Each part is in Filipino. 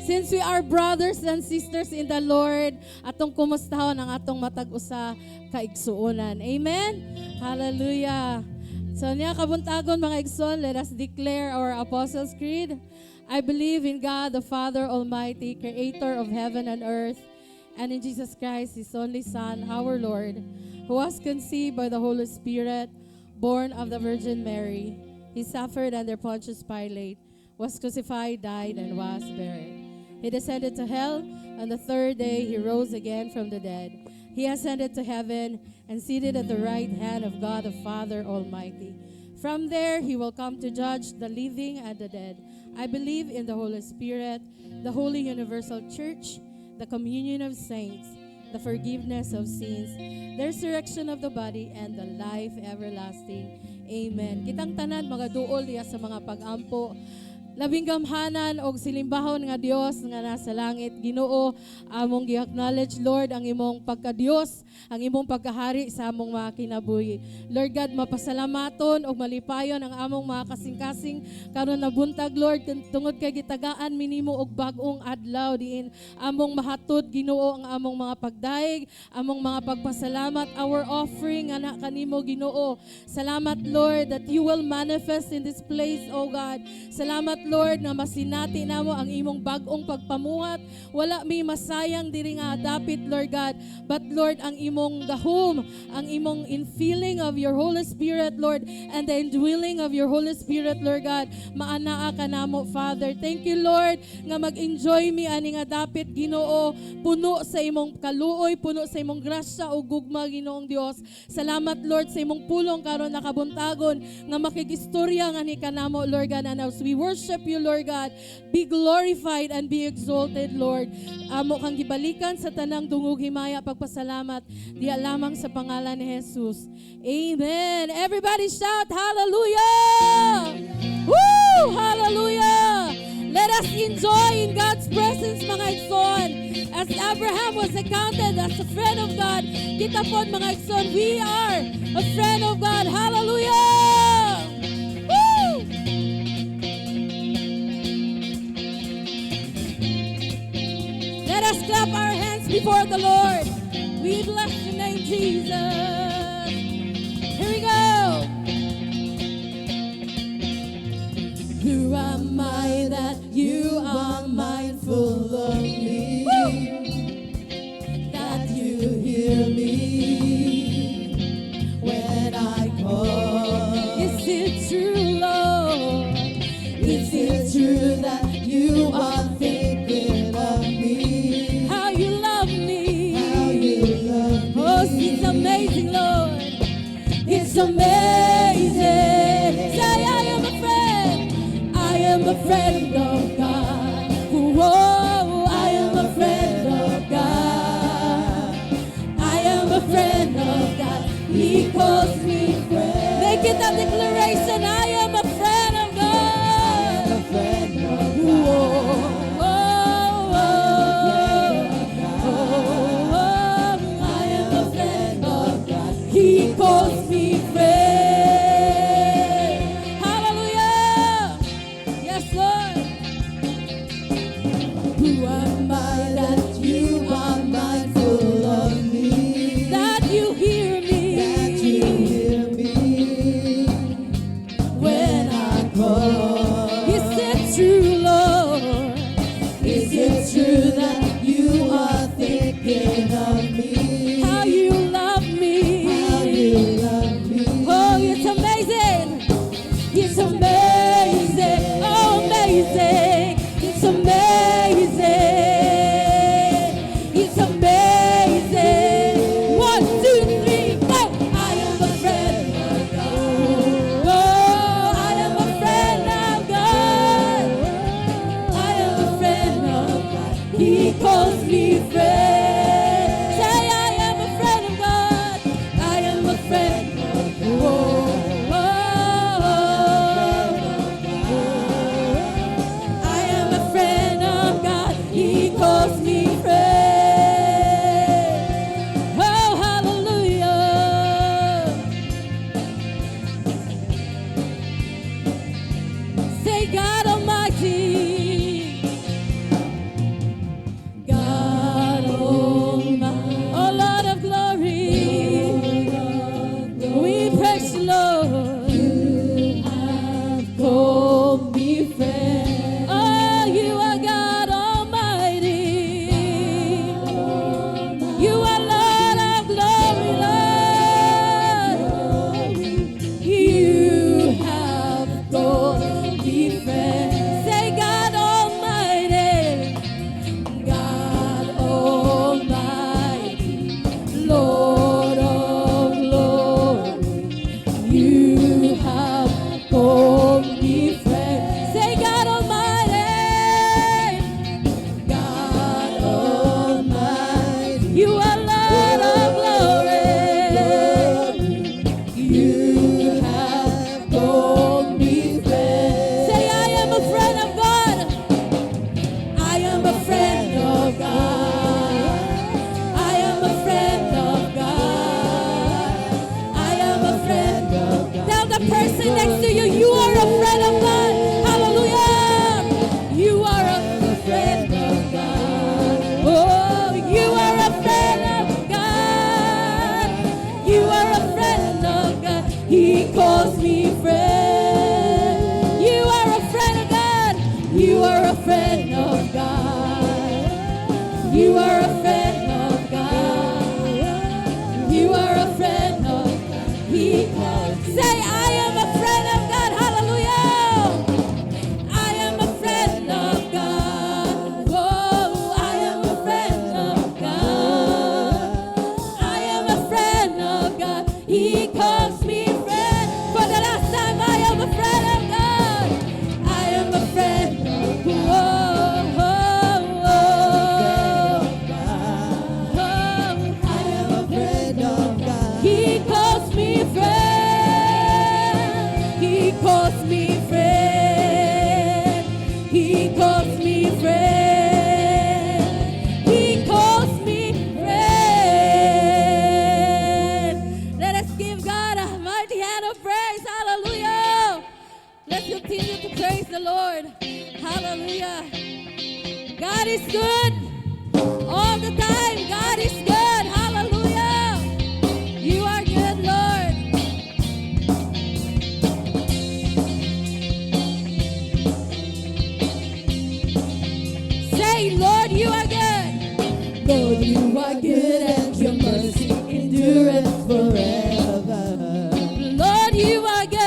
Since we are brothers and sisters in the Lord, atong kumustahon ang atong matag usa ka igsuonan. Amen? Hallelujah. So niya kabuntagon mga igsoon, let us declare our Apostles' Creed. I believe in God the Father Almighty, creator of heaven and earth, and in Jesus Christ, His only Son, our Lord, who was conceived by the Holy Spirit, born of the Virgin Mary. He suffered under Pontius Pilate, was crucified, died, and was buried. He descended to hell. On the third day, He rose again from the dead. He ascended to heaven and seated at the right hand of God the Father Almighty. From there, He will come to judge the living and the dead. I believe in the Holy Spirit, the holy universal church, the communion of saints, the forgiveness of sins, the resurrection of the body, and the life everlasting. Amen. Kitang tanan mga duol diya sa mga pag-ampo, labing gamhanan og silimbahon nga Dios nga nasa langit. Ginoo, among gi-acknowledge Lord ang imong pagka-Dios, ang imong pagkahari sa among mga kinabuhi. Lord God, mapasalamaton og malipayon ang among mga kasing-kasing karon na buntag Lord, tungod kay gitagaan minimo og bag-ong adlaw diin among mahatod Ginoo ang among mga pagdaig, among mga pagpasalamat, our offering ana kanimo Ginoo. Salamat Lord that you will manifest in this place, oh God. Salamat Lord na masinati namo ang imong bag-ong pagpamuhat. Wala mi masayang diri nga dapit Lord God, but Lord ang imong gahom, ang imong infilling of your Holy Spirit Lord, and the indwelling of your Holy Spirit Lord God, maanaa ka namo Father. Thank you Lord nga mag-enjoy mi ani nga dapit Ginoo, puno sa imong kaluoy, puno sa imong grasya ug gugma Ginoong Dios. Salamat Lord sa imong pulong karon nakabuntagon nga makigistorya nga ni kanamo Lord God, and as we worship you Lord God, be glorified and be exalted Lord. Amo kang gibalikan sa tanang dungog himaya pagpasalamat diya lamang sa pangalan ni Jesus. Amen. Everybody shout hallelujah. Woo! Hallelujah. Let us enjoy in God's presence mga igsoon. As Abraham was accounted as a friend of God, kita po mga igsoon, we are a friend of God. Hallelujah. Woo! Let us clap our hands before the Lord. We bless your name, Jesus. Here we go. Who am I that you are mindful of me? Woo! That you hear me when I call. Is it true, Lord? Is it true that you are thinking of me? How you love me. How you love me. Oh, it's amazing, Lord. It's amazing. Say, I am a friend. I am a friend of God. Whoa, I am a friend of God. I am a friend of God. He calls me friend. Make it a declaration. I am a friend of God. I am a friend of God. He calls me friend. Hallelujah. Yes, Lord. Who am I that you are mindful of me? That you hear me. That you hear me when I call. Is it true, Lord? Is it true that you are thinking of me? How you love me. Oh, it's amazing. It's amazing. Oh, amazing. It's amazing. It's amazing. 1, 2, 3, go. I am a friend of God. Oh, I am a friend of God. I am a friend of God. He calls me friend. You are a friend of God. You are a friend of God. You are a friend of God. He calls. Say, I am a friend of God. Hallelujah. I am a friend of God. Oh, I am a friend of God. I am a friend of God. He calls me friend. For the last time, I am a friend of God. I am a friend of God. Oh, oh, oh. I am a friend of God. He calls me friend. He calls me friend. He calls me friend. He calls me friend. Let us give God a mighty hand of praise. Hallelujah. Let's continue to praise the Lord. Hallelujah. God is good all the time. God is good. Hallelujah. You are good, Lord. Say, Lord, you are good. Lord, you are good and your mercy endureth forever. Lord, you are good.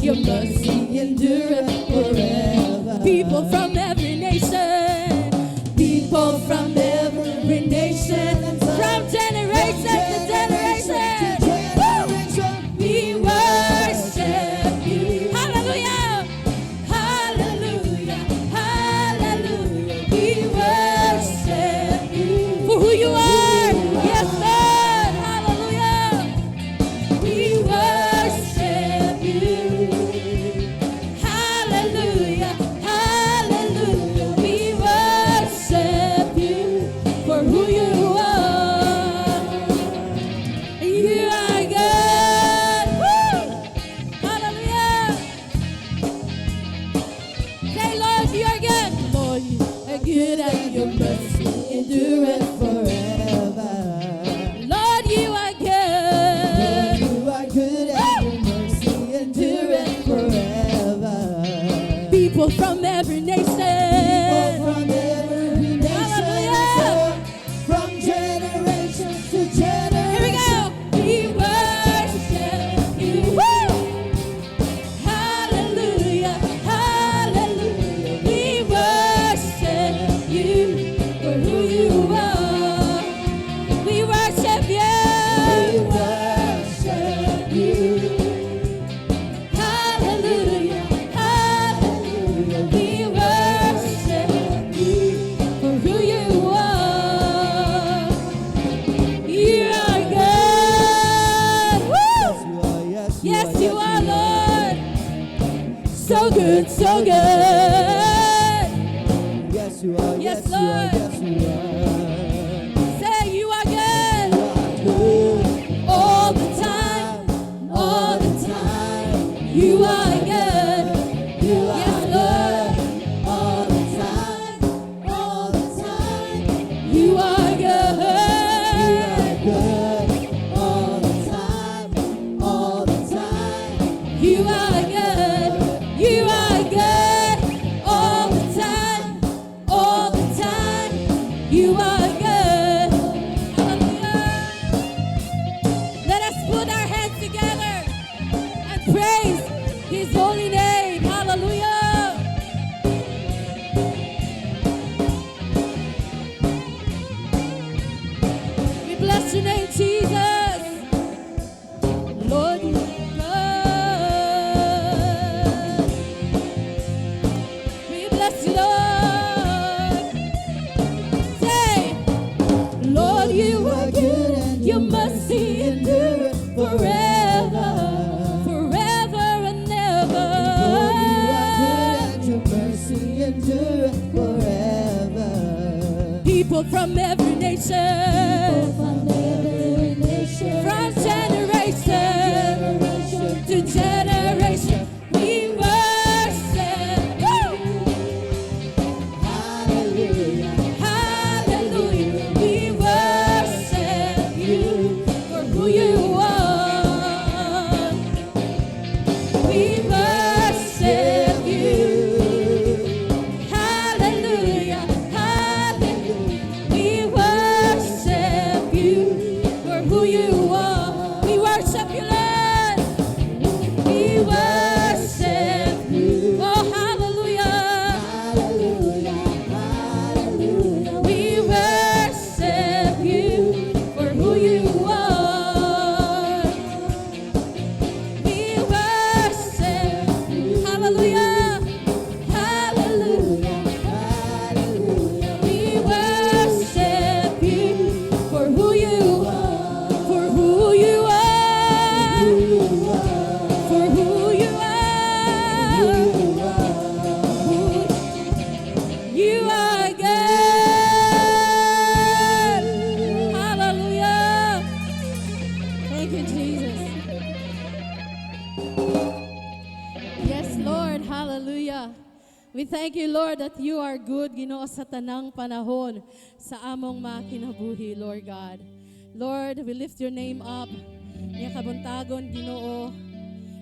Your mercy endureth forever. People from every nation. People from every nation. From generation to generation. Woo! We worship you. Hallelujah. Hallelujah. Hallelujah. We worship you for who you are. Yes, Lord. Hallelujah. We worship you. Hallelujah. Hallelujah. We worship you for who you are. You are good. Woo! Hallelujah. Say, Lord, you are good. Lord, you are good and your mercy endureth forever. Lord, you are good. You are good and your mercy endureth forever. People from every nation. From every nation, Hallelujah. from generation to Here we generation. go. We worship you. Woo! Hallelujah. Hallelujah. We worship you for who you are. We worship you. We worship you. Hallelujah. Hallelujah. We worship you for who you are. You are good. Woo! You are, yes, Yes, you are, you Lord. So good, so good. Yes, you are, Yes, yes, you are, Lord. yes, you are. Say, you are good You are good all the time, all the time. You are good. You Yes, are Lord. all the time, all the time. You are good. Good all the time, all the time. You are good. You are good all the time, all the time. You are good. Hallelujah. Let us put our hands together and praise His holy name. Hallelujah. We bless your name, Jesus. Lord, you are good. We bless you, Lord. Say, Lord, you are good and your mercy endureth forever, forever and ever. Lord, you are good and your mercy endureth forever. People from every nation, From every nation, from generation to generation, we worship. Woo! hallelujah. Hallelujah. We worship you for who you are. We worship you. We thank you, Lord, that you are good, Ginoo, sa tanang panahon sa among mga kinabuhi, Lord God. Lord, we lift your name up. Nga kabuntagon, Ginoo.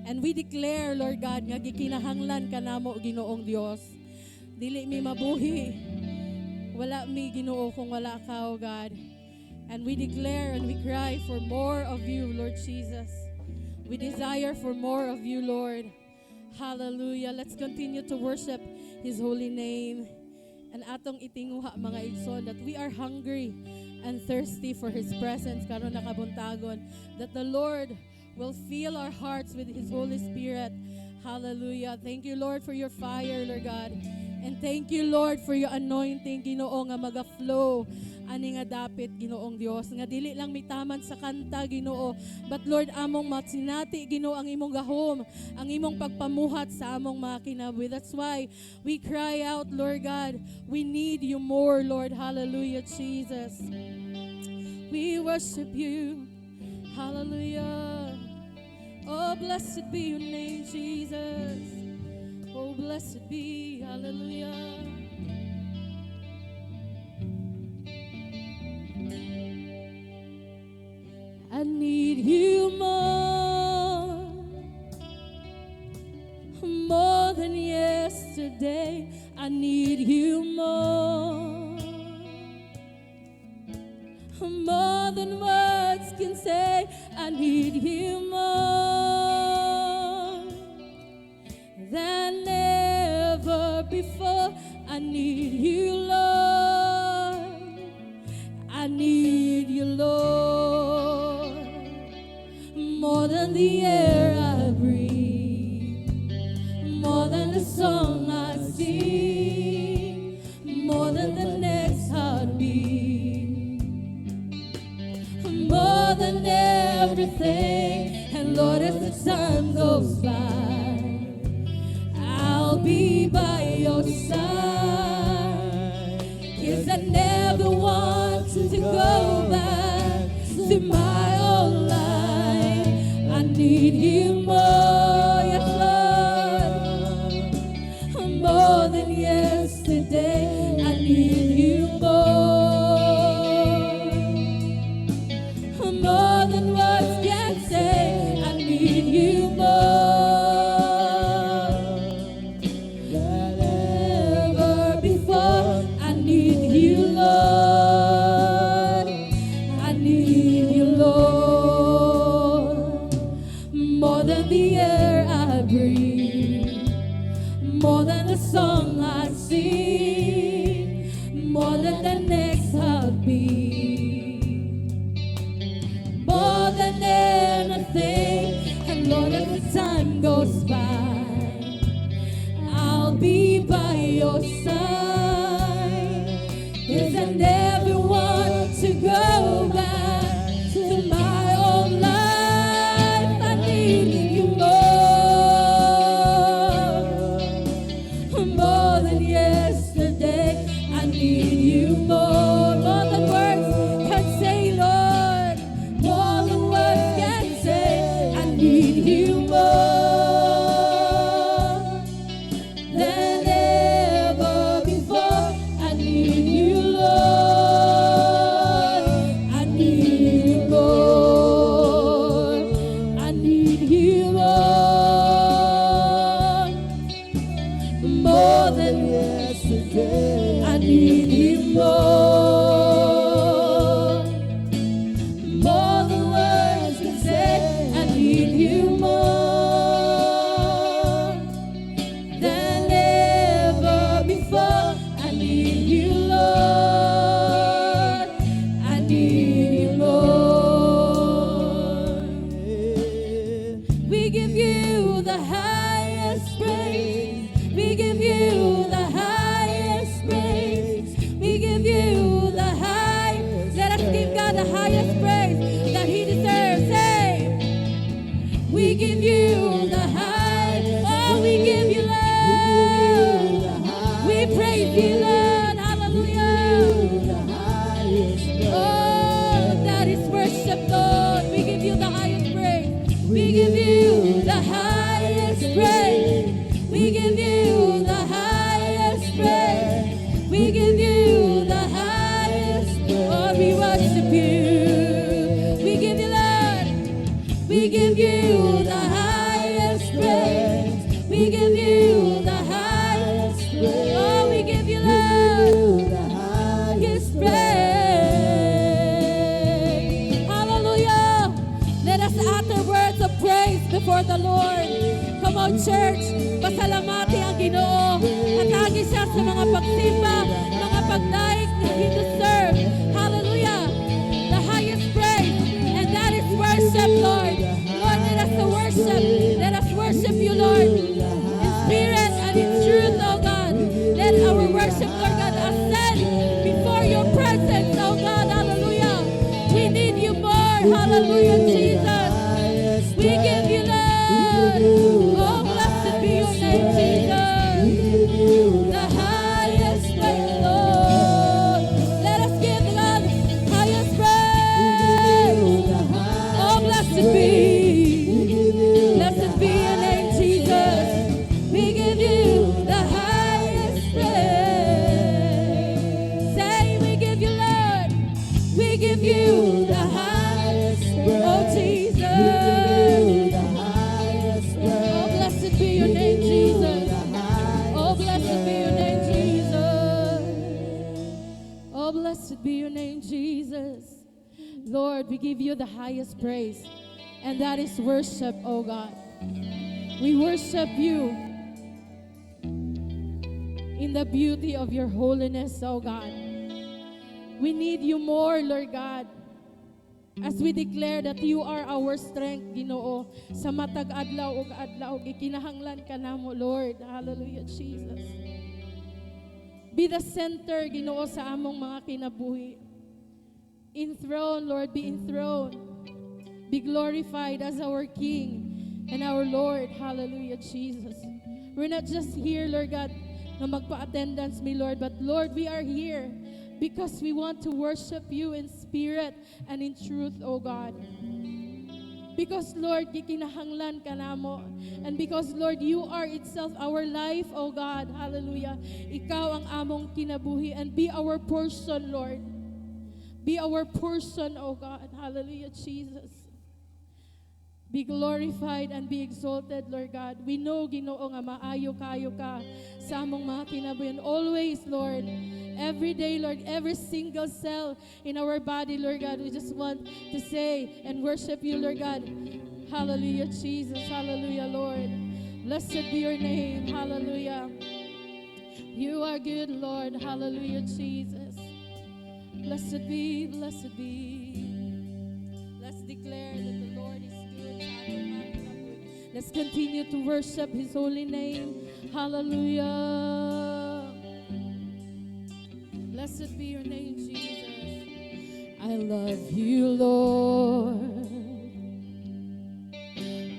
And we declare, Lord God, nga gikinahanglan ka namo, Ginoong Dios. Dili mi mabuhi. Wala mi, Ginoo, kung wala ka, O God. And we declare and we cry for more of you, Lord Jesus. We desire for more of you, Lord. Hallelujah. Let's continue to worship His holy name. And atong itinguha mga igsoon that we are hungry and thirsty for His presence karon nakabuntagon. That the Lord will fill our hearts with His Holy Spirit. Hallelujah. Thank you, Lord, for your fire, Lord God. And thank you, Lord, for your anointing, Ginoo, nga maga-flow ani nga dapit, Ginoong Dios, nga dili lang mitaman sa kanta, Ginoo, but Lord, among matsinati, Ginoo, ang imong gahom, ang imong pagpamuhat sa among mga kinabuhi. That's why we cry out, Lord God, we need you more, Lord. Hallelujah, Jesus. We worship you. Hallelujah. Oh, blessed be your name, Jesus. Oh, blessed be. Hallelujah. I need you more than yesterday. I need you more than words can say. I need you more than ever before. I need you, Lord. I need you, Lord, more than the air I breathe, more than the song I sing, more than the next heartbeat, more than everything. And Lord, as the time goes by, I'll be by your side, 'cause I never want to go back to my old life. I need you more, yes, Lord, more than yesterday. I need you more than words can say. I need you more than ever before. I need you, Lord. I need you, Lord, more than the air I breathe, more than the song I sing, more than the next heartbeat, more than anything. And Lord, as the time goes by, I'll be by your side, 'cause I never want to go back to my old life. I need you more than yesterday. I need you more than words can say, Lord, more than words can say. I need you more than ever before. I need you, Lord. I need you more. I need you more than yesterday. I need you more than words can say. I need you more than ever before. I need you, Lord. I need you more. We give you the highest praise. We give you the highest praise. We give you the highest. Let us give God the highest praise that He deserves. Say, we give you the highest. Oh, we give you love. We praise you, Lord. Hallelujah. Oh, that is worship, Lord. We give you the highest praise. We give you the highest praise. We give you the highest Blessed be your name, Jesus. Lord, we give you the highest praise, and that is worship, oh God. We worship you in the beauty of your holiness, oh God. We need you more, Lord God. As we declare that you are our strength, Ginoo, sa matag adlaw ug adlaw gikinahanglan ka namo, Lord. Hallelujah, Jesus. Be the center, Ginoo, sa among mga kinabuhi. Enthroned, Lord, be enthroned. Be glorified as our King and our Lord. Hallelujah, Jesus. We're not just here, Lord God, na magpa-attendance me, Lord, but Lord, we are here because we want to worship you in spirit and in truth, oh God. Because, Lord, gikinahanglan ka namo. And because, Lord, you are itself our life, oh God. Hallelujah. Ikaw ang among kinabuhi, and be our portion, Lord. Be our portion, oh God. Hallelujah, Jesus. Be glorified and be exalted, Lord God. We know, Ginoo, nga maayo kayo ka sa among mga kinabuhi. Always, Lord. Every day, Lord, every single cell in our body, Lord God, we just want to say and worship you, Lord God. Hallelujah, Jesus. Hallelujah, Lord. Blessed be your name. Hallelujah. You are good, Lord. Hallelujah, Jesus. Blessed be, blessed be. Let's declare that the Lord is good. Let's continue to worship His holy name. Hallelujah. Blessed be your name, Jesus. I love you, Lord.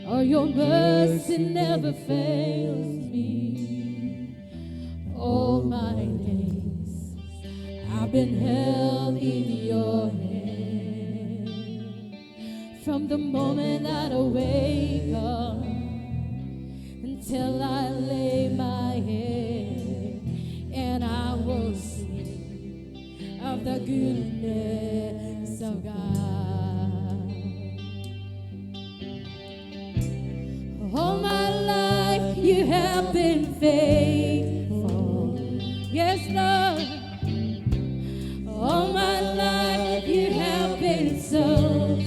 Oh, your mercy never fails me. All my days I've been held in your hand. From the moment that I wake up until I lay my head, and I will sing of the goodness of God. All my life you have been faithful. Yes, Lord. All my life you have been so,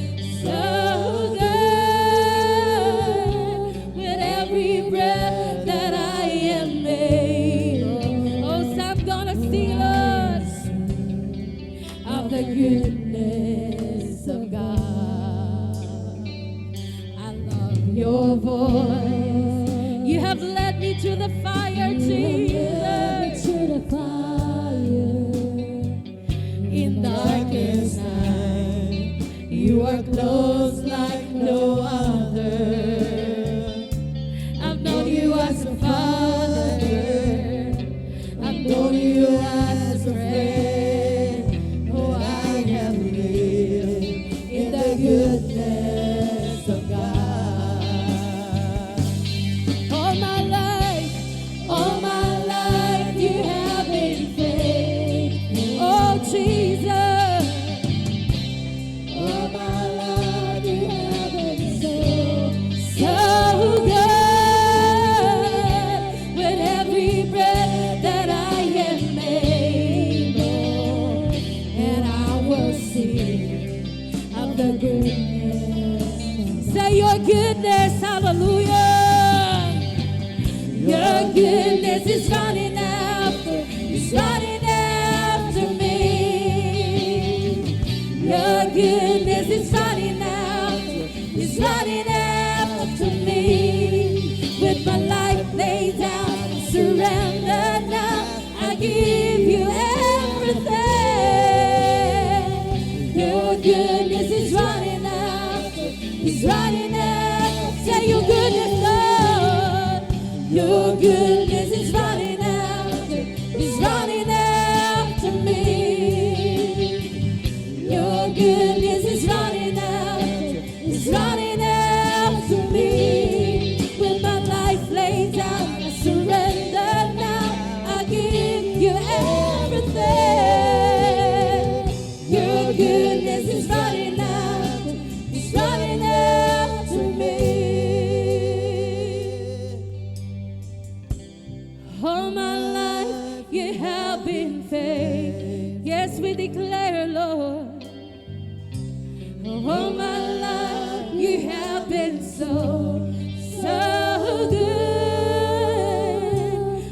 so good. With every breath that I am made, oh, so I'm gonna sing, Lord, of the goodness of God. I love your voice. You have led me to the fire, Jesus. To the fire. In darkest night, you are close like no other. I've known you as a father. I've known you as a friend. Oh, I have lived in the goodness of God. All my life, you have been faithful. Oh, Jesus. All my life, you have been so, so good. With every breath that I am able, and I will sing of the goodness. Say your goodness, hallelujah. Your goodness is running after me. Your goodness is running after me. With my life laid down, surrender now, I give you everything. Your goodness is running after, say your goodness, Lord. Your goodness is running after me. Your goodness is running after me. With my life laid down, I surrender now, I give you everything. Your goodness is running after me. All my life you have been faithful. Yes, we declare, Lord, all my life you have been so, so good.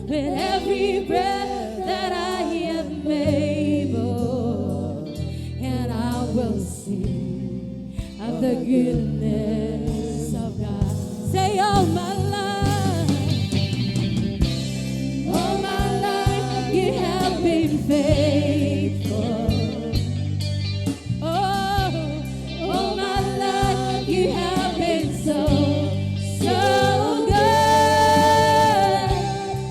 With every breath that I am able, and I will sing of the goodness of God. Say, all my life, all my life you have been faithful. Oh, all my life you have been so, so good.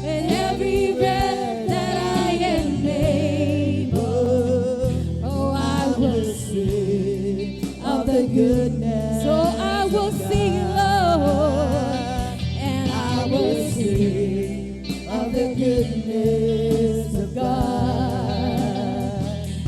With every breath that I am able, oh, I will sing of the goodness. So I will sing, Lord, and I will sing of the goodness of God,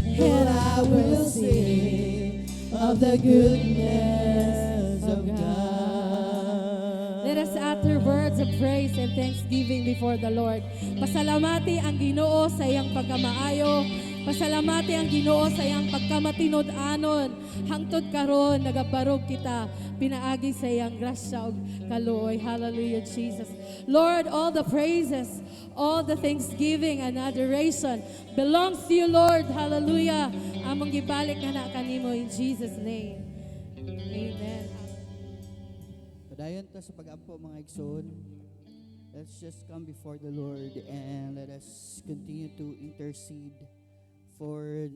and I will sing of the goodness of God. Let us utter words of praise and thanksgiving before the Lord. Pasalamati ang Ginoo sa iyang pagkamaayo. Pasalamati ang Ginoo sa iyang pagkamatinod-anon. Hangtod karon nagabarog kita pinaagi sa iyang grasya ug kaluoy. Hallelujah, Jesus. Lord, all the praises, all the thanksgiving and adoration belongs to you, Lord. Hallelujah. Among gibalik na kanimo in Jesus' name. Amen. Padayon ta sa pag-ampo mga igsoon. Let's just come before the Lord and let us continue to intercede for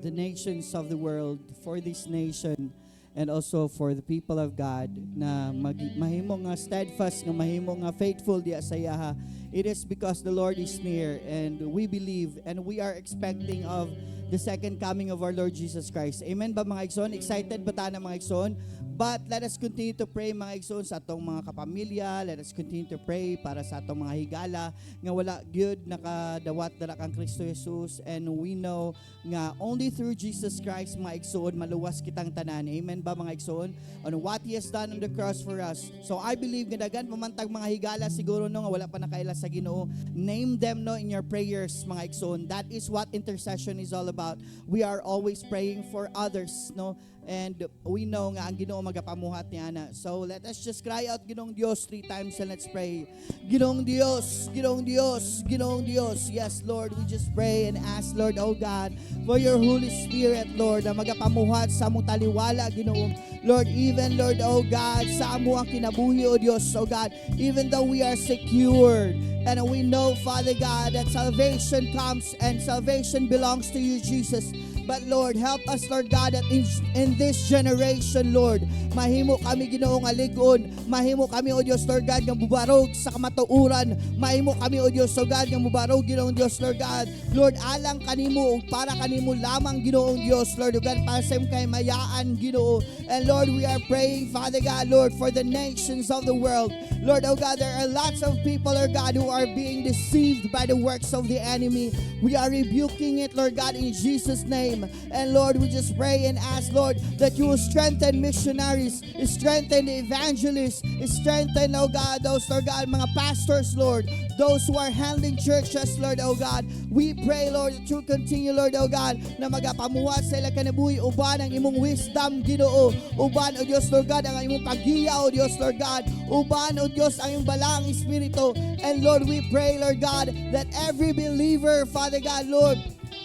the nations of the world, for this nation, and also for the people of God na mahimo nga steadfast, nga mahimo nga faithful diya sa iyaha. It is because the Lord is near and we believe and we are expecting of the second coming of our Lord Jesus Christ. Amen ba mga igsoon? Excited ba tayo mga igsoon? But let us continue to pray mga igsoon sa atong mga kapamilya. Let us continue to pray para sa atong mga higala nga wala gyud nakadawat dara kang Kristo Jesus, and we know nga only through Jesus Christ mga igsoon maluwas kitang tanan. Amen ba mga igsoon? On what He has done on the cross for us. So I believe nga dagan pamantag mga higala siguro no nga wala pa nakaila sa Ginoo. Name them no in your prayers mga igsoon. That is what intercession is all about. We are always praying for others, no? And we know nga ang Ginoo magapamuhat niya na. So let us just cry out Ginoong Dios 3 times and let's pray. Ginoong Dios, Ginoong Dios, Ginoong Dios. Yes, Lord, we just pray and ask, Lord, oh God, for your Holy Spirit, Lord, na magapamuhat sa among taliwala, Ginoo. Lord, even, Lord, oh God, sa amo ang kinabuhi, oh Dios, oh God, even though we are secured, and we know, Father God, that salvation comes and salvation belongs to you, Jesus. But Lord, help us, Lord God, that in this generation, Lord, mahimo kami Ginoo nga ligon, mahimo kami, O Dios, Lord God, nga mubarog sa kamatuuran, mahimo kami, O Dios, Lord God, nga mubarog, Ginoong Dios, Lord God, Lord, alang kanimo, ug para kanimo lamang, Ginoong Dios, Lord, ug para sa imong kahimayaan, Ginoo. And Lord, we are praying, Father God, Lord, for the nations of the world. Lord, oh God, there are lots of people, Lord God, who are being deceived by the works of the enemy. We are rebuking it, Lord God, in Jesus' name. And Lord, we just pray and ask, Lord, that you will strengthen missionaries, strengthen evangelists, strengthen, oh God, those, Lord God, mga pastors, Lord, those who are handling churches, Lord, oh God. We pray, Lord, that you continue, Lord, oh God, na magapamuhat sa ila kanabuhi, uban ang imong wisdom, Ginoo, uban, O Diyos, Lord God, ang imong paghiya, O Diyos, Lord God, uban, O Diyos, ang iyong balang Espiritu. And Lord, we pray, Lord God, that every believer, Father God, Lord,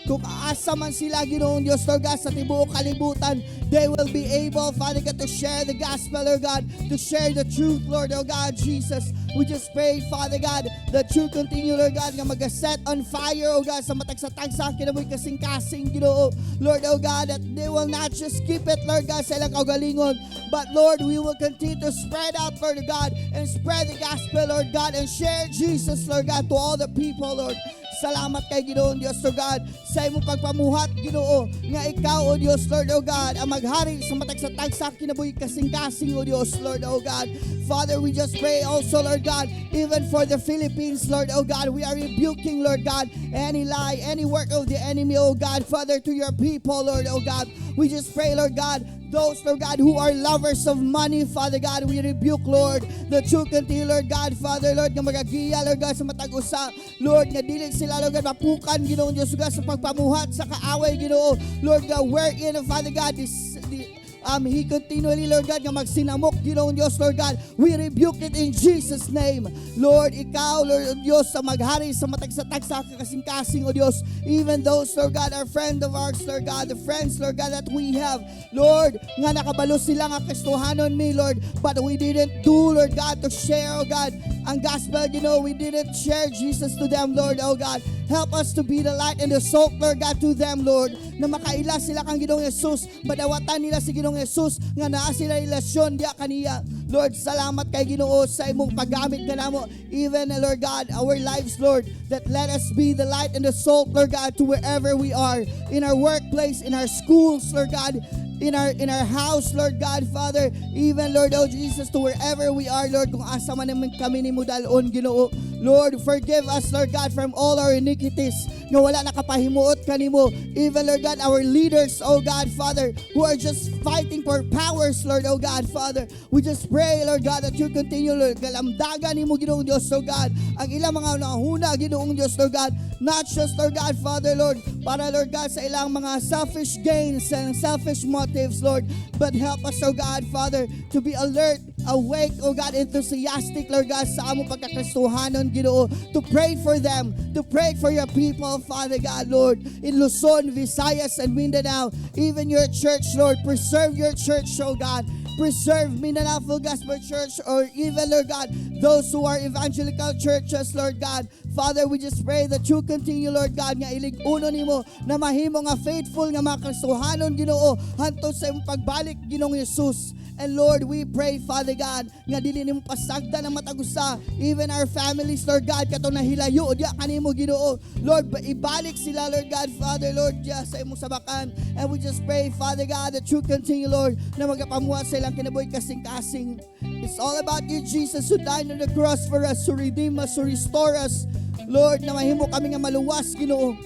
kung aasa man sila, Ginoong Diyos, Lord God, sa tibuok kalibutan, they will be able, Father God, to share the gospel, Lord God, to share the truth, Lord, oh God, Jesus. We just pray, Father God, that you continue, Lord God, nga mag-set on fire, oh God, sa matagsa-tagsa, kinamoy kasing-kasing, Ginoo, Lord, oh God, that they will not just keep it, Lord God, sa ilang kaugalingon, but Lord, we will continue to spread out, Lord God, and spread the gospel, Lord God, and share Jesus, Lord God, to all the people, Lord. Salamat kay Ginoong Diyos, Lord God, sa imong pagpamuhat, Ginoo, nga ikaw, O Diyos, Lord, O God, ang maghari sa matagsa-tagsa kinabuhi kasing-kasing, O Diyos, Lord, O God. Father, we just pray also, Lord God, even for the Philippines, Lord, oh God, we are rebuking, Lord God, any lie, any work of the enemy, oh God, Father, to your people, Lord, oh God. We just pray, Lord God, those, Lord God, who are lovers of money, Father God, we rebuke, Lord, that you continue, Lord God, Father, Lord, nga magagiya, Lord God, sa matag-usa, Lord, nga dili sila, Lord God, mapukan, Ginoong Diyos, God, sa pagpamuhat, sa kaaway, Ginoo, Lord God, wherein, Father God, he continually, Lord God, nga magsinamok, Ginoong Diyos, Lord God, we rebuke it in Jesus' name. Lord, ikaw, Lord Diyos, sa maghari, sa matagsatag, sa kasing-kasing, O Diyos, even those, Lord God, are friend of ours, Lord God, the friends, Lord God, that we have, Lord, nga nakabalo sila nga Kristohanon me, Lord, but we didn't do, Lord God, to share, oh God, ang gospel, we didn't share Jesus to them, Lord, oh God. Help us to be the light and the salt, Lord God, to them, Lord, na makaila sila kang Ginoong Jesus, madawatan nila si Ginoong Jesus, nga naa sila relasyon diya kaniya. Lord, salamat kay Ginoo sa imong paggamit ka namo, even, Lord God, our lives, Lord, that let us be the light and the salt, Lord God, to wherever we are, in our workplace, in our schools, Lord God, in our house, Lord God, Father, even, Lord, oh Jesus, to wherever we are, Lord, kung asa man naman kami ni mo dalon, Ginoo. Lord, forgive us, Lord God, from all our iniquities, nga wala nakapahimuot kanimo. Even, Lord God, our leaders, oh God, Father, who are just fighting for powers, Lord, oh God, Father, we just pray, Lord God, that you continue, Lord, galamdagan ni mo, Ginoong Diyos, oh God, ang ilang mga nahuna, Ginoong Diyos, Lord God, not just, Lord God, Father, Lord, para, Lord God, sa ilang mga selfish gains and selfish motives, Lord, but help us, oh God, Father, to be alert, awake, oh God, enthusiastic, Lord God, sa among pagkakristohanon, Ginoo, to pray for them, to pray for your people, Father God, Lord, in Luzon, Visayas, and Mindanao, even your church, Lord, preserve your church, oh God, preserve Mindanao Full Gospel Church, or even, Lord God, those who are evangelical churches, Lord God. Father, we just pray that you continue, Lord God, nga ilig-uno nimo na mahimo nga faithful nga mga Kristohanon, Ginoo, hantod sa imong pagbalik, Ginoong Jesus. And Lord, we pray, Father God, nga dili nimo pasagda ng matagusa, even our families, Lord God, katong nahilayo diya kanimo, Ginoo. Lord, ibalik sila, Lord God, Father, Lord, diya sa imong sabakan. And we just pray, Father God, that you continue, Lord, na magapamuha sa ilang kinabuhi kasing-kasing. It's all about you, Jesus, who died on the cross for us, to redeem us, to restore us. Lord, na mahimo kami nga maluwas, Ginoo.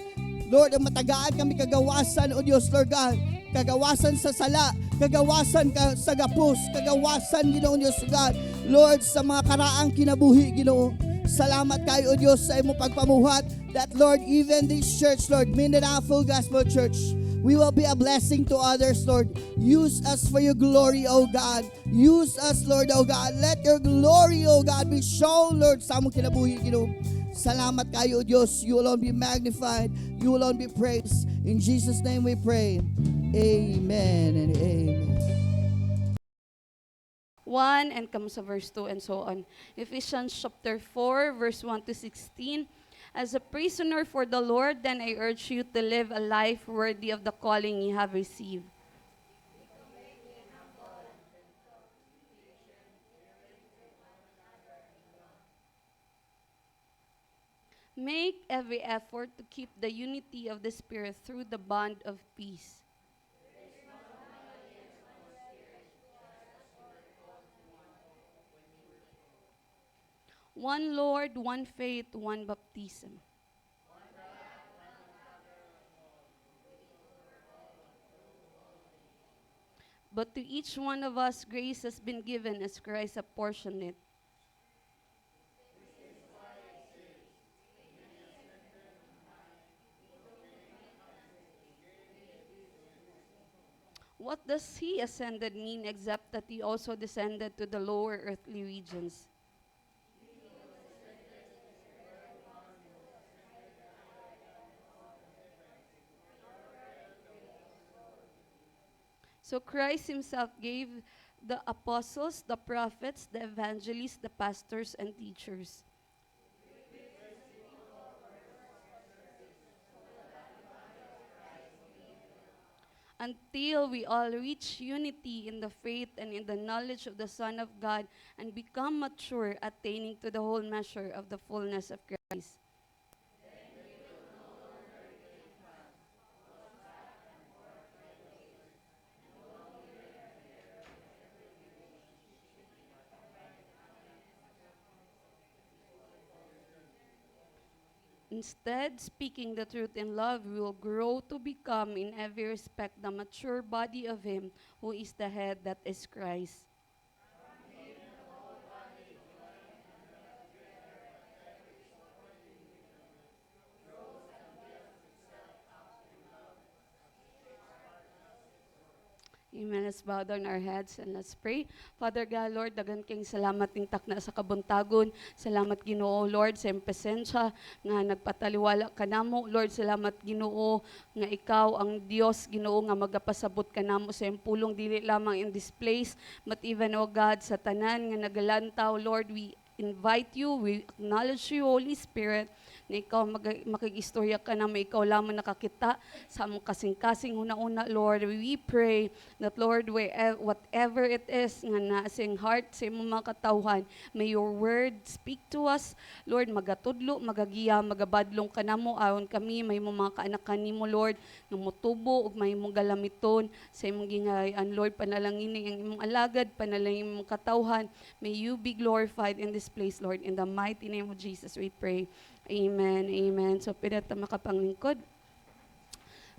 Lord, ang matagaan kami kagawasan, O Diyos, Lord God, kagawasan sa sala, kagawasan sa gapos, kagawasan, Ginoong Diyos, God, Lord, sa mga karaang kinabuhi, Ginoo. Salamat kayo, O Diyos, sa imong pagpamuhat, that, Lord, even this church, Lord, Mindanao Full Gospel Church, we will be a blessing to others, Lord. Use us for your glory, O God. Use us, Lord, O God. Let your glory, O God, be shown, Lord, sa among kinabuhi, Ginoo. Salamat kayo, Diyos. You alone be magnified. You alone be praised. In Jesus' name we pray. Amen and amen. 1 and comes to verse 2 and so on. Ephesians chapter 4, verse 1 to 16. As a prisoner for the Lord, then I urge you to live a life worthy of the calling you have received. Make every effort to keep the unity of the Spirit through the bond of peace. One Lord, one faith, one baptism. But to each one of us, grace has been given as Christ apportioned it. What does he ascended mean except that he also descended to the lower earthly regions? So Christ himself gave the apostles, the prophets, the evangelists, the pastors, and teachers until we all reach unity in the faith and in the knowledge of the Son of God and become mature, attaining to the whole measure of the fullness of Christ. Instead, speaking the truth in love, we will grow to become in every respect the mature body of Him who is the head, that is Christ. Amen. Let's bow down our heads and let's pray. Father God, Lord, dagan kayong salamat ng takna sa kabuntagon. Salamat Ginoo, Lord, sa iyong presensya nga nagpataliwala ka namo. Lord, salamat Ginoo nga ikaw ang Dios, Ginoo, nga magapasabot ka namo sa iyong pulong dili lamang in this place, but even, O God, sa tanan nga nagalantaw. Lord, we invite you, we acknowledge you, Holy Spirit, na ikaw makikistorya ka na may ikaw lamang nakakita sa among kasing-kasing una-una, Lord. We pray that, Lord, whatever it is nga na sa iyong heart, sa imong mga katawhan, may your word speak to us. Lord, magatudlo, magagiya, magabadlong ka na mo, aron kami, may mga kaanakan nimo, Lord, nga motubo, ug may mong galamiton sa imong gingharian. Lord, panalangin ang imong alagad, panalangin ang imong katawhan. May you be glorified in this place, Lord. In the mighty name of Jesus, we pray. Amen, amen. So, pinata makapanglingkod.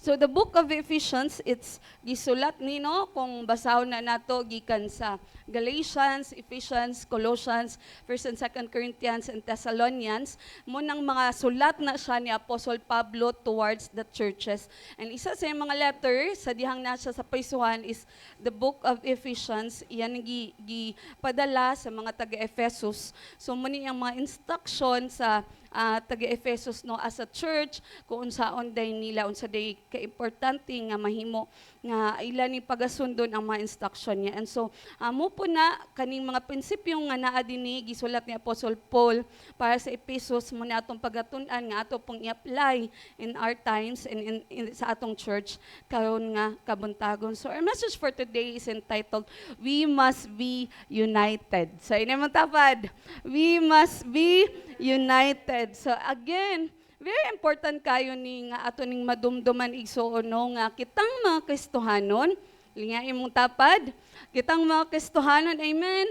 So, the book of Ephesians, it's gisulat nino kung basahon na nato gikan sa Galatians, Ephesians, Colossians, 1 and 2 Corinthians, and Thessalonians. Munang mga sulat na siya ni Apostle Pablo towards the churches. And isa sa mga letter, sa dihang nasa sa paisuhan is the book of Ephesians. Iyan ang gipadala sa mga taga-Ephesus. So, muni ang mga instruction sa taga-Ephesus no as a church kung unsaon day nila unsa day kaimportante nga mahimo nga ila ni pagasundon ang mga instruction niya. And so mo po na kaning mga prinsipyo nga naa dinhi gisulat ni Apostle Paul para sa Ephesus mo na atong pagatun-an nga ato pong i-apply in our times and in sa atong church karon nga kabuntagon. So our message for today is entitled We Must Be United. So ini mo tapad, we must be united. So again, very important kayo ni nga ato ning madumduman igsuon no nga kitang mga Kristohanon, lingain mong tapad, kitang mga Kristohanon, amen.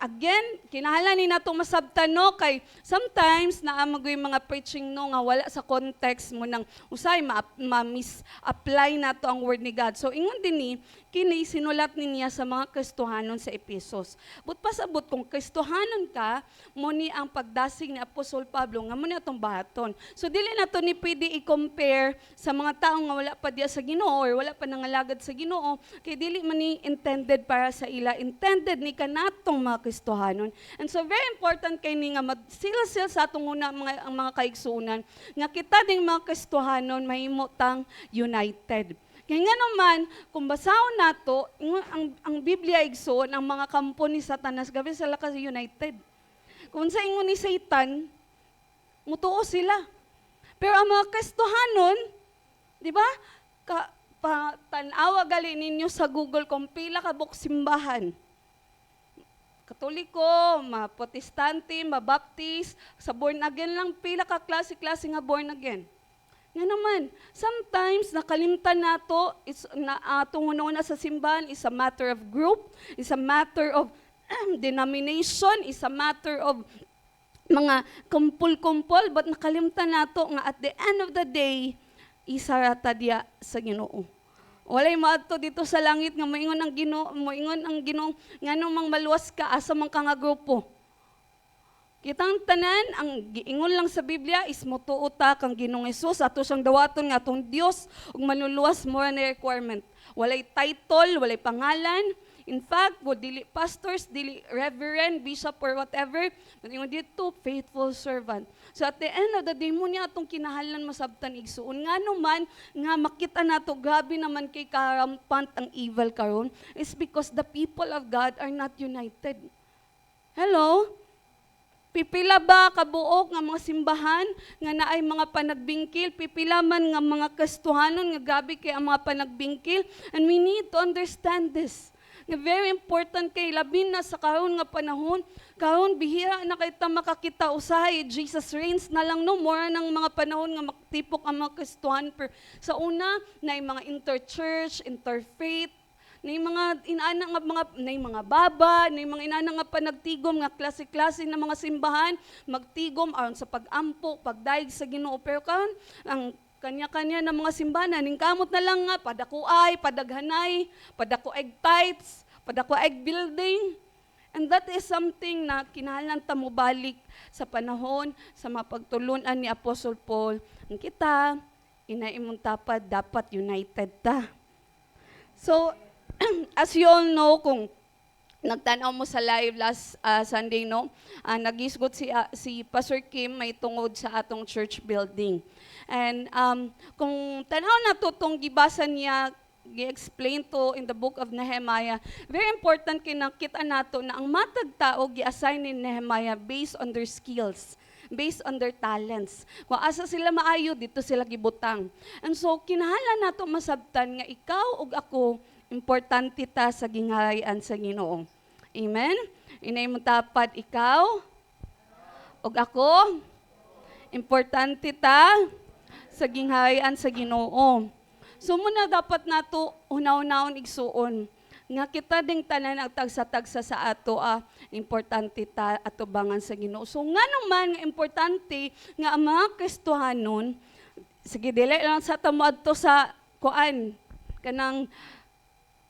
Again, kinahanglan ni natong masabtan no kay sometimes naamagoy mga preaching no nga wala sa context mo nang usay ma-misapply nato ang word ni God. So ingon dinhi kini sinulat niya sa mga Kristohanon sa Ephesus. But pasabot kung Kristohanon ka, mo ni ang pagdasig ni Apostol Pablo nga mo ni atong bahaton. So dili nato ni pwede i-compare sa mga taong nga wala pa diya sa Ginoo or wala pa nangalagad sa Ginoo kay dili man ni intended para sa ila, intended ni kanatong mga Kristohanon. And so very important kay ni nga magsil-sil sa atong una ang mga kaigsuonan nga kita ding mga Kristohanon mahimo tang united. Kaya nga naman, kung basahon nato, ang Biblia igsoon, ang mga kampo ni Satanas, gabi sila kasi united. Kung sa ingon ni Satan, mutuo sila. Pero ang mga Kristohanon, di ba, tanawa gali ninyo sa Google kung pila ka simbahan. Katoliko, Protestante, Baptist, sa born again lang, pila ka klase-klase nga born again. Nga naman, sometimes nakalimtan nato atong una sa simbahan is a matter of group, is a matter of denomination, is a matter of mga kumpul-kumpul, but nakalimtan nato nga at the end of the day, isa rata diya sa Ginoo. Walay maadto dito sa langit nga moingon ang Ginoo nganong mang maluwas ka asa man ka nga grupo. Kitang tanan, ang giingon lang sa Biblia is motuo ta kang Ginoong Hesus, ato siyang dawaton nga atong Dios ug maluluwas mo na requirement. Walay title, walay pangalan. In fact, dili pastors, dili reverend, bishop or whatever, ingon dito faithful servant. So at the end of the day mo niya atong kinahanglan masabtan igsuon nga naman nga makita nato grabe naman kay karampant ang evil karon is because the people of God are not united. Hello? Pipila ba kabuok nga mga simbahan nga naay mga panagbingkil? Pipila man nga mga Kristohanon nga gabi kay ang mga panagbingkil? And we need to understand this. Nga very important kay labi na sa karon nga panahon, karon bihira na kay ta makakita usahay Jesus reigns na lang no more ng mga panahon nga makatipok ang mga Kristohan. Sa una na mga interchurch, interfaith, Nay mga inaana nga mga baba, nay mga inaana nga panagtigom nga klase-klase na mga simbahan, magtigom aron sa pagampo, pagdaig sa Ginoo. Pero karon ang kanya-kanya na mga simbahan, ning kamot na lang nga padakuay, padaghanay, padakuay tithes, padakuay building. And that is something na kinahanglan ta mo balik sa panahon sa mapagtulunan ni Apostle Paul. Ang kita, inaimong tapad, dapat united ta. So, as you all know, kung nagtanaw mo sa live last Sunday, no? Nagisgot si Pastor Kim may tungod sa atong church building. And kung tanaw na to tong gibasa niya, gi-explain to in the book of Nehemiah, very important kinakita nato na ang matag tao gi-assign ni Nehemiah based on their skills, based on their talents. Kung asa sila maayo, dito sila gibutang. And so, kinahanglan nato masabtan nga ikaw ug ako, importante ta sa gingharian sa Ginoo. Amen? Inay mo tapad ikaw ug ako, importante ta sa gingharian sa Ginoo. So muna dapat nato unaw-unahon igsuon nga kita ding tanan ang tagsa-tagsa sa ato importante ta atubangan sa Ginoo. So nga naman nga importante nga ang mga Kristohanon, sige dili lang sa tamo adto sa kuan kanang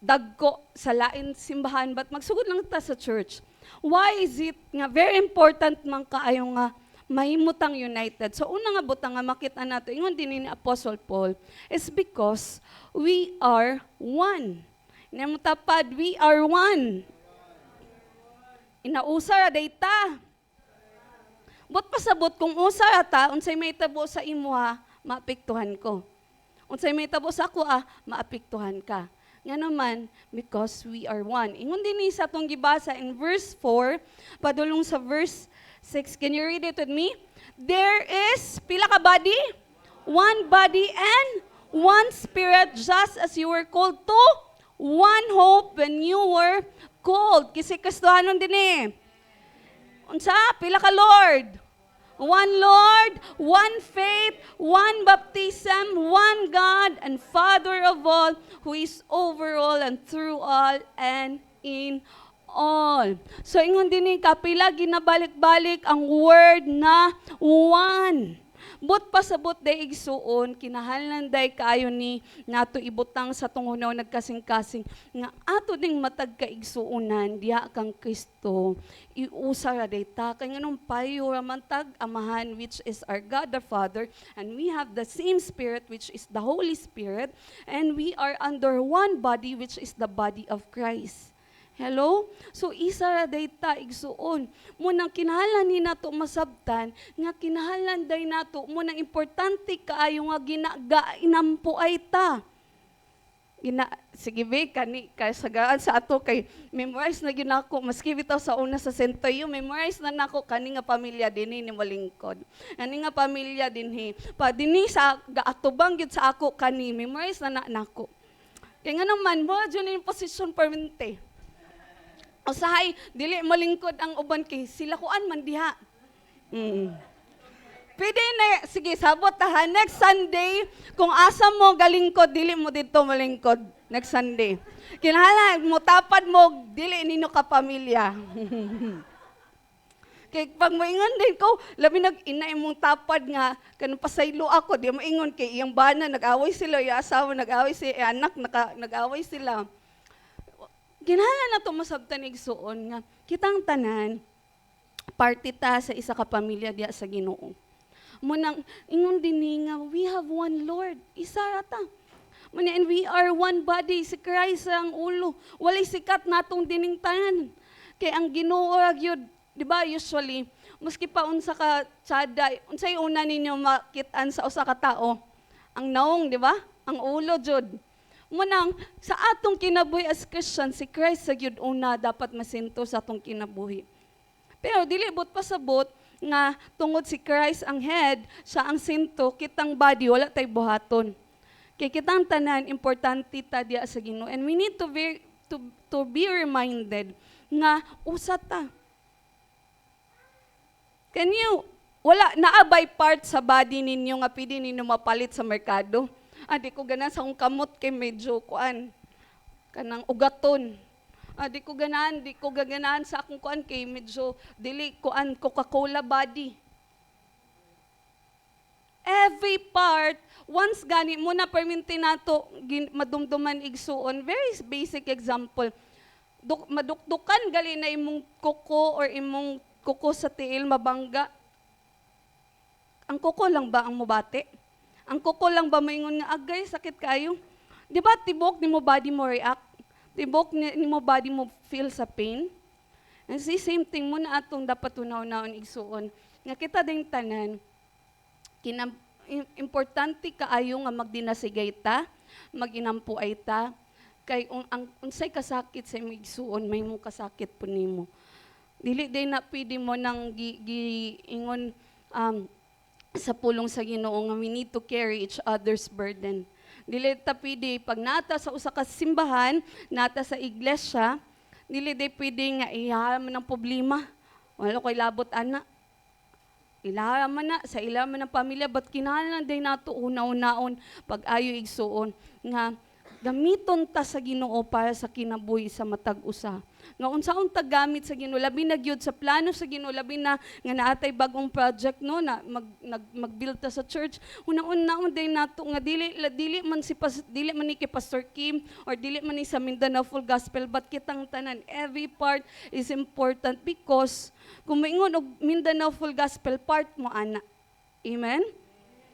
dagko sa lain simbahan, but magsugod lang ta sa church. Why is it nga very important man kaayo nga mahimutang united? So una nga butang nga makita nato ingon din ni Apostle Paul is because we are one. Namutapad, we are one. Inausara dayta. But pasabot kung usara ta, unsay may tabo sa imuha, maapektuhan ko. Unsay may tabo sa ako maapektuhan ka. Nga naman, because we are one. Ingon din ni sa atong gibasa in verse 4, padulong sa verse 6. Can you read it with me? There is, pila ka body? One body and one spirit, just as you were called to one hope when you were called. Kasi Kristohanon din eh. Unsa, pila ka Lord? One Lord, one faith, one baptism, one God and Father of all, who is over all and through all and in all. So ingon din ni kapila ginabalik-balik ang word na one. But pasabot day igsuon, kinahanglan day kaayo ni nato ibutang sa tungunaw nagkasing-kasing nga ato ding matag kaigsuonan diha kang Kristo iusara day ta kay nganong payo raman tag amahan which is our God the Father, and we have the same Spirit which is the Holy Spirit, and we are under one body which is the body of Christ. Hello? So, isa ra day ta igsuon. Munang kinahanglan ni nato masabtan, nga kinahanglan day nato, munang importante kaayo nga inampuay ta. Sige be, kasagaan sa ato kay memorize na ginako, maski bitaw sa una sa sentayo, memorize na nako kani nga pamilya dinhi ni malingkod. Kani nga pamilya dinhi. Pa dinhi sa gaatubang gyud sa ako kani, memorize na nako. Kaya nga naman, mo dyan yung posisyon permanente. Usahay, dili malingkod ang uban kay sila kuan man diha. Pwede na, sige, sabot ha. Next Sunday, kung asa mo galingkod, dili mo dito malingkod. Next Sunday. Kinahanglan mo tapad mo, dili nino ka pamilya. Kay pag moingon din ko, labi nag-inay mong tapad nga, kanang pasaylo ako, di moingon kay iyang bana, nag-away sila, iyang asawa, nag-away si anak, nag-away sila. Ginahanglan na ito masabtan igsuon nga, kitang tanan, party ta sa isa ka pamilya diya sa Ginoo. Munang, ingon din nga, we have one Lord, isa rata. Muna, and we are one body, si Christ ang ulo. Walay sikat natong dining tanan. Kay ang Ginoo yun, di ba usually, maski pa unsa ka tsada, unsay una ninyo makitaan sa usa ka tao? Ang naong, di ba? Ang ulo, jud. Munang, sa atong kinabuhi as Christian, si Christ sa gyud una dapat masinto sa atong kinabuhi. Pero dili bot pasabot nga tungod si Christ ang head, siya ang sinto, kitang body, wala tay buhaton. Kay kitang tanan, importante ta diya sa Ginoo. And we need to be reminded nga usa ta. Can you, wala, naabay part sa body ninyo nga pwede ninyo mapalit sa merkado? Di ko ganan sa akong kamot kay medyo kuan. kanang ugaton. Di ko ganahan sa akong kuan kay medyo dili kuan Coca-Cola body. Every part, once gani mo na perminti nato madumduman igsuon. Very basic example. Madukdukan gali na imong kuko or imong kuko sa tiil mabangga. Ang kuko lang ba ang mubati? Ang kuko lang ba maingon nga agay sakit kayo? Di ba tibok ni mo body mo react? Tibok ni mo body mo feel sa pain? And same thing mo na atong dapat tunaw-naon igsuon. Nga kita ding tanan, importante kaayo nga magdinasigay ta, maginampuay ta, kay ang unsay kasakit sa imong igsuon, may mong kasakit po nimo. Dili day na pwede mo nang giingon sa pulong sa Ginoo nga we need to carry each other's burden. Dili ta pwede pag nata sa usa ka simbahan, nata sa iglesia, dili day pwede nga ihaman ng problema. Wala koy labot ana. Ilaman na sa ilaman ng pamilya, but kinahanglan day nato una-unaon pag-ayo igsuon nga gamiton ta sa Ginoo para sa kinabuhi sa matag usa. Nga unsaon ta gamit sa Ginoo, labi na gyud sa plano sa Ginoo, labi na nga naatay bagong project no na mag-build ta sa church. Una-unaon day nato nga dili man ni kay Pastor Kim or dili man ni sa Mindanao Full Gospel, but kitang tanan, every part is important because kung maingon og Mindanao Full Gospel, part mo ana. Amen?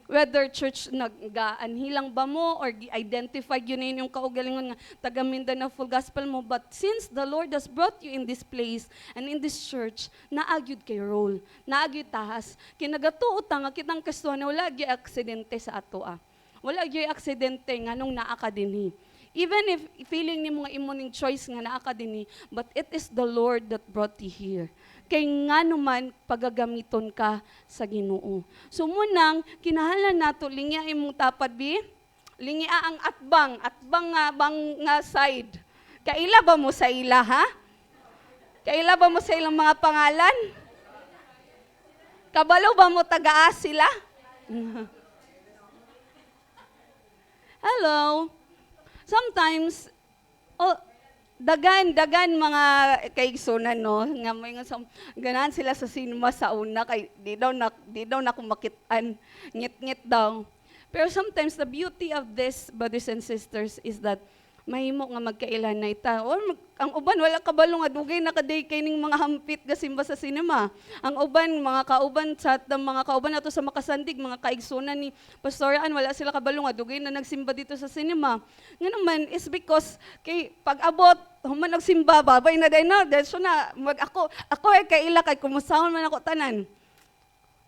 Whether church nag-anhilang ba mo or identify yun na yung kaugalingon nga taga Mindanao Full Gospel mo, but since the Lord has brought you in this place and in this church, naagyud kay role, naagyud tahas. Kinagatuo ta nga kitang kastuhan na wala gyud aksidente sa ato Wala gyud aksidente nga nung naa ka dinhi. Even if feeling ni mga imo choice nga naa ka dinhi, but it is the Lord that brought you here. Kay nga naman pagagamiton ka sa Ginoo. So munang kinahanglan nato lingya imong tapad bi, lingya ang atbang nga side. Kaila ba mo sa ila ha? Kaila ba mo sa ilang mga pangalan? Kabalo ba mo tagaa sila? Hello. Sometimes dagan mga kaigsunan no nga may ganahan sila sa cinema sa una kay di daw na kumakitaan ngit-ngit daw. Pero sometimes the beauty of this, brothers and sisters, is that mahimo nga magkailan na ita. Or ang uban wala kabalo nga dugay na kaday kay ning mga hampit ga simba sa cinema. Ang uban mga kauban mga kauban nato sa Makasandig, mga kaigsunan ni Pastoran, wala sila kabalo nga dugay na nagsimba dito sa cinema. Nga naman is because kay pag-abot human nagsimba babay na day na so na ako ay kaila kay kumusahon man ako tanan.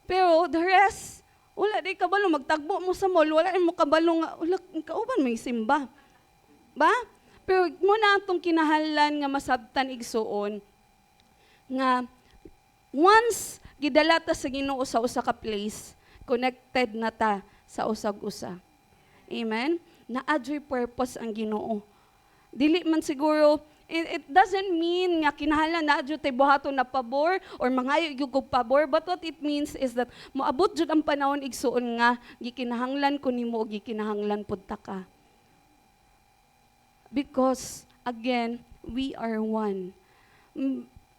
Pero the rest wala day kabalo magtagbo mo sa mall, wala mo kabalo nga wala kauban may simba. Ba? Pero muna atong kinahanglan nga masabtan igsuon nga once gidala ta sa Ginoo sa usa ka place, connected na ta sa usag-usa. Amen? Na-adjoy purpose ang Ginoo. Dili man siguro it doesn't mean nga kinahanglan na adyo tay buhaton na pabor or mangayo gyud kog pabor, but what it means is that moabot jud ang panahon igsuon nga gikinahanglan ko nimo o gikinahanglan pud ta ka. Because, again, we are one.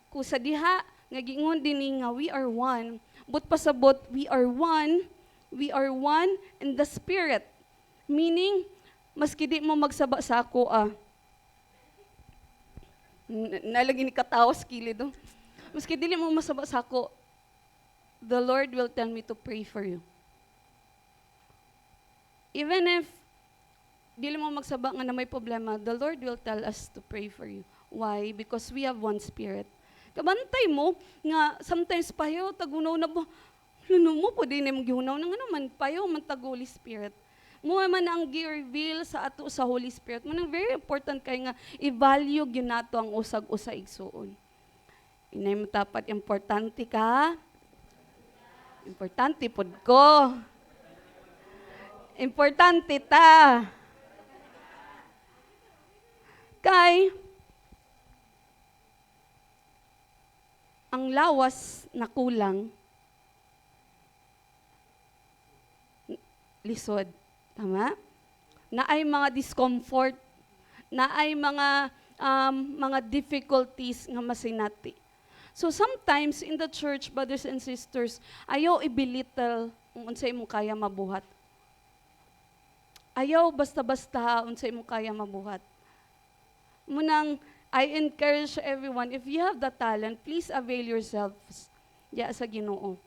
Kung sa diha, nga gingon din nga, we are one. But pasabot, we are one in the Spirit. Meaning, maski di mo magsaba sa ako, nalagi ni katawas kilid. Maski di mo masaba sa ako, the Lord will tell me to pray for you. Even if dili mo magsaba nga na may problema, the Lord will tell us to pray for you. Why? Because we have one Spirit. Kabantay mo, nga sometimes payo, tagunaw na mo, luno mo po din yung gihunaw na nga naman, payo man tag Holy Spirit. Mo man ang gi-reveal sa ato sa Holy Spirit. Man ang very important kay nga, i-value ginato ang usag-usa igsuon. Inay mo tapat, importante ka? Importante pod ko. Importante ta. Kay, ang lawas na kulang, lisod. Tama? Na ay mga discomfort, na ay mga difficulties nga masinati. So sometimes in the church, brothers and sisters, ayaw i-belittle kung unsay mo kaya mabuhat. Ayaw basta-basta unsay mo kaya mabuhat. Munang, I encourage everyone, if you have the talent, please avail yourselves sa Ginoo.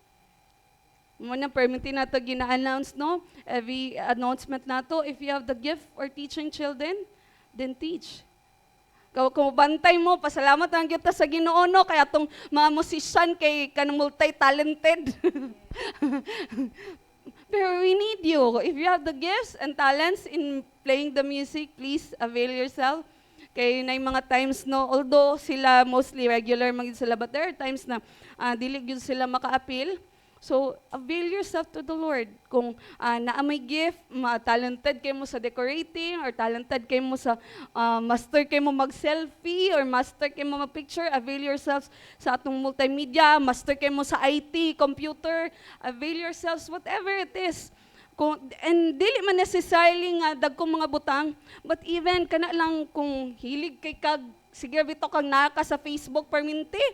Muna permitin nato gina-announce, no? Every announcement nato, if you have the gift for teaching children, then teach. Kung bantay mo, pasalamat ang kita sa Ginoo, no? Kaya itong mga musician kay kanang multi-talented. Pero we need you. If you have the gifts and talents in playing the music, please avail yourself. Kay na mga times, no, although sila mostly regular maging sila, but there are times na dili gyud sila maka-appeal. So, avail yourself to the Lord. Kung naa may gift, talented kayo mo sa decorating, or talented kayo mo sa master kayo mo mag-selfie, or master kayo mo mag-picture, avail yourselves sa atong multimedia, master kayo mo sa IT, computer, avail yourselves, whatever it is. And dili man necessarily nga dagkong mga butang, but even kana lang kung hilig kay kag, sige bito kang naka sa Facebook perminti,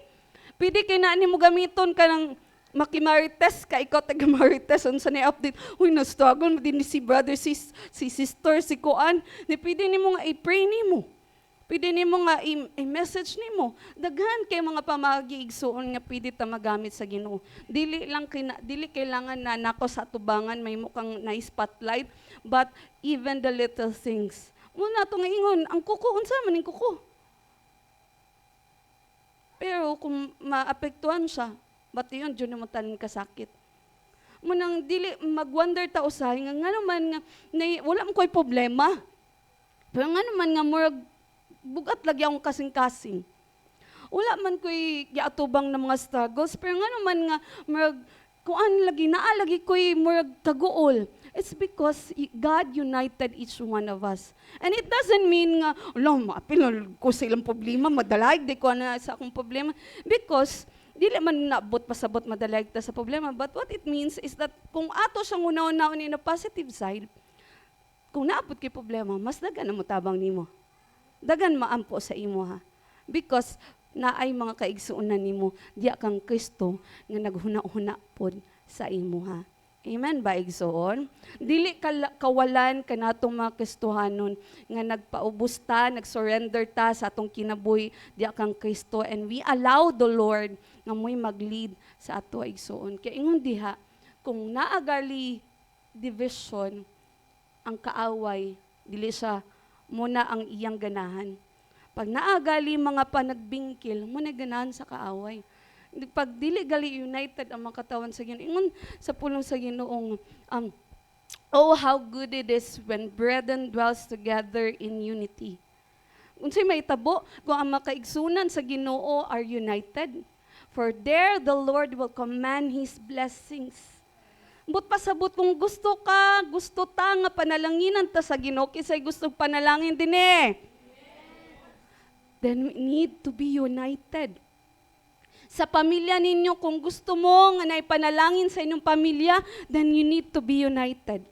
pwede kay na mo gamiton ka ng makimarites ka, ikaw taga-marites, unsa na update, uy, na-struggle din si brother, si sister, si kuan, pwede ni mo nga i-pray ni mo. Pwede ni mo nga i-message ni mo. Daghan kay mga pamagiigsuon nga pwede ta magamit sa Ginoo. Dili kailangan na nako sa tubangan may mukhang na-spotlight, but even the little things. Muna to nga ingon, ang kuko unsa man ning kuko. Pero kung maapektuhan siya, ba't yun, dyan naman tanin kasakit. Munang dili mag-wonder ta usahay nga naman nga wala mo ko'y problema. Pero nga naman nga murag bugat lagi akong kasing-kasing. Wala man ko'y giatubang ng mga struggles, pero nga naman nga murag kuan lagi naalagi ko'y murag kaguol. It's because God united each one of us. And it doesn't mean nga, maapil ko sa ilang problema, madalag, di ko na sa akong problema. Because dili man naabot pasabot madalag ta sa problema, but what it means is that kung ato siyang una-una in a positive side, kung naabot kay problema, mas dagan na mo tabang nimo. Dagan maampo sa imo ha. Because naay mga kaigsuonan nimo, diya kang Kristo nga naghuna-huna pod sa imo ha. Amen ba igsoon? Dili kawalan kanatong mga Kristohanon nga nagpaubos ta, nagsurrender ta sa atong kinabuhi diya kang Kristo, and we allow the Lord nga mo'y mag-lead sa ato igsoon. Kaya ingon diha, kung naagali division ang kaaway, dili siya muna ang iyang ganahan. Pag naagali mga panagbingkil, muna ganahan sa kaaway. Pag dili gali united ang mga katawan sa Ginoo, ingon sa pulong sa Ginoong, oh how good it is when brethren dwells together in unity. Unsay mahitabo kung ang makaigsunan sa Ginoo are united, for there the Lord will command His blessings. But pasabot kung gusto ta nga panalanginan ta sa Ginoo, kisay gusto panalangin din Then we need to be united. Sa pamilya ninyo, kung gusto mo nga naipanalangin sa inyong pamilya, then you need to be united.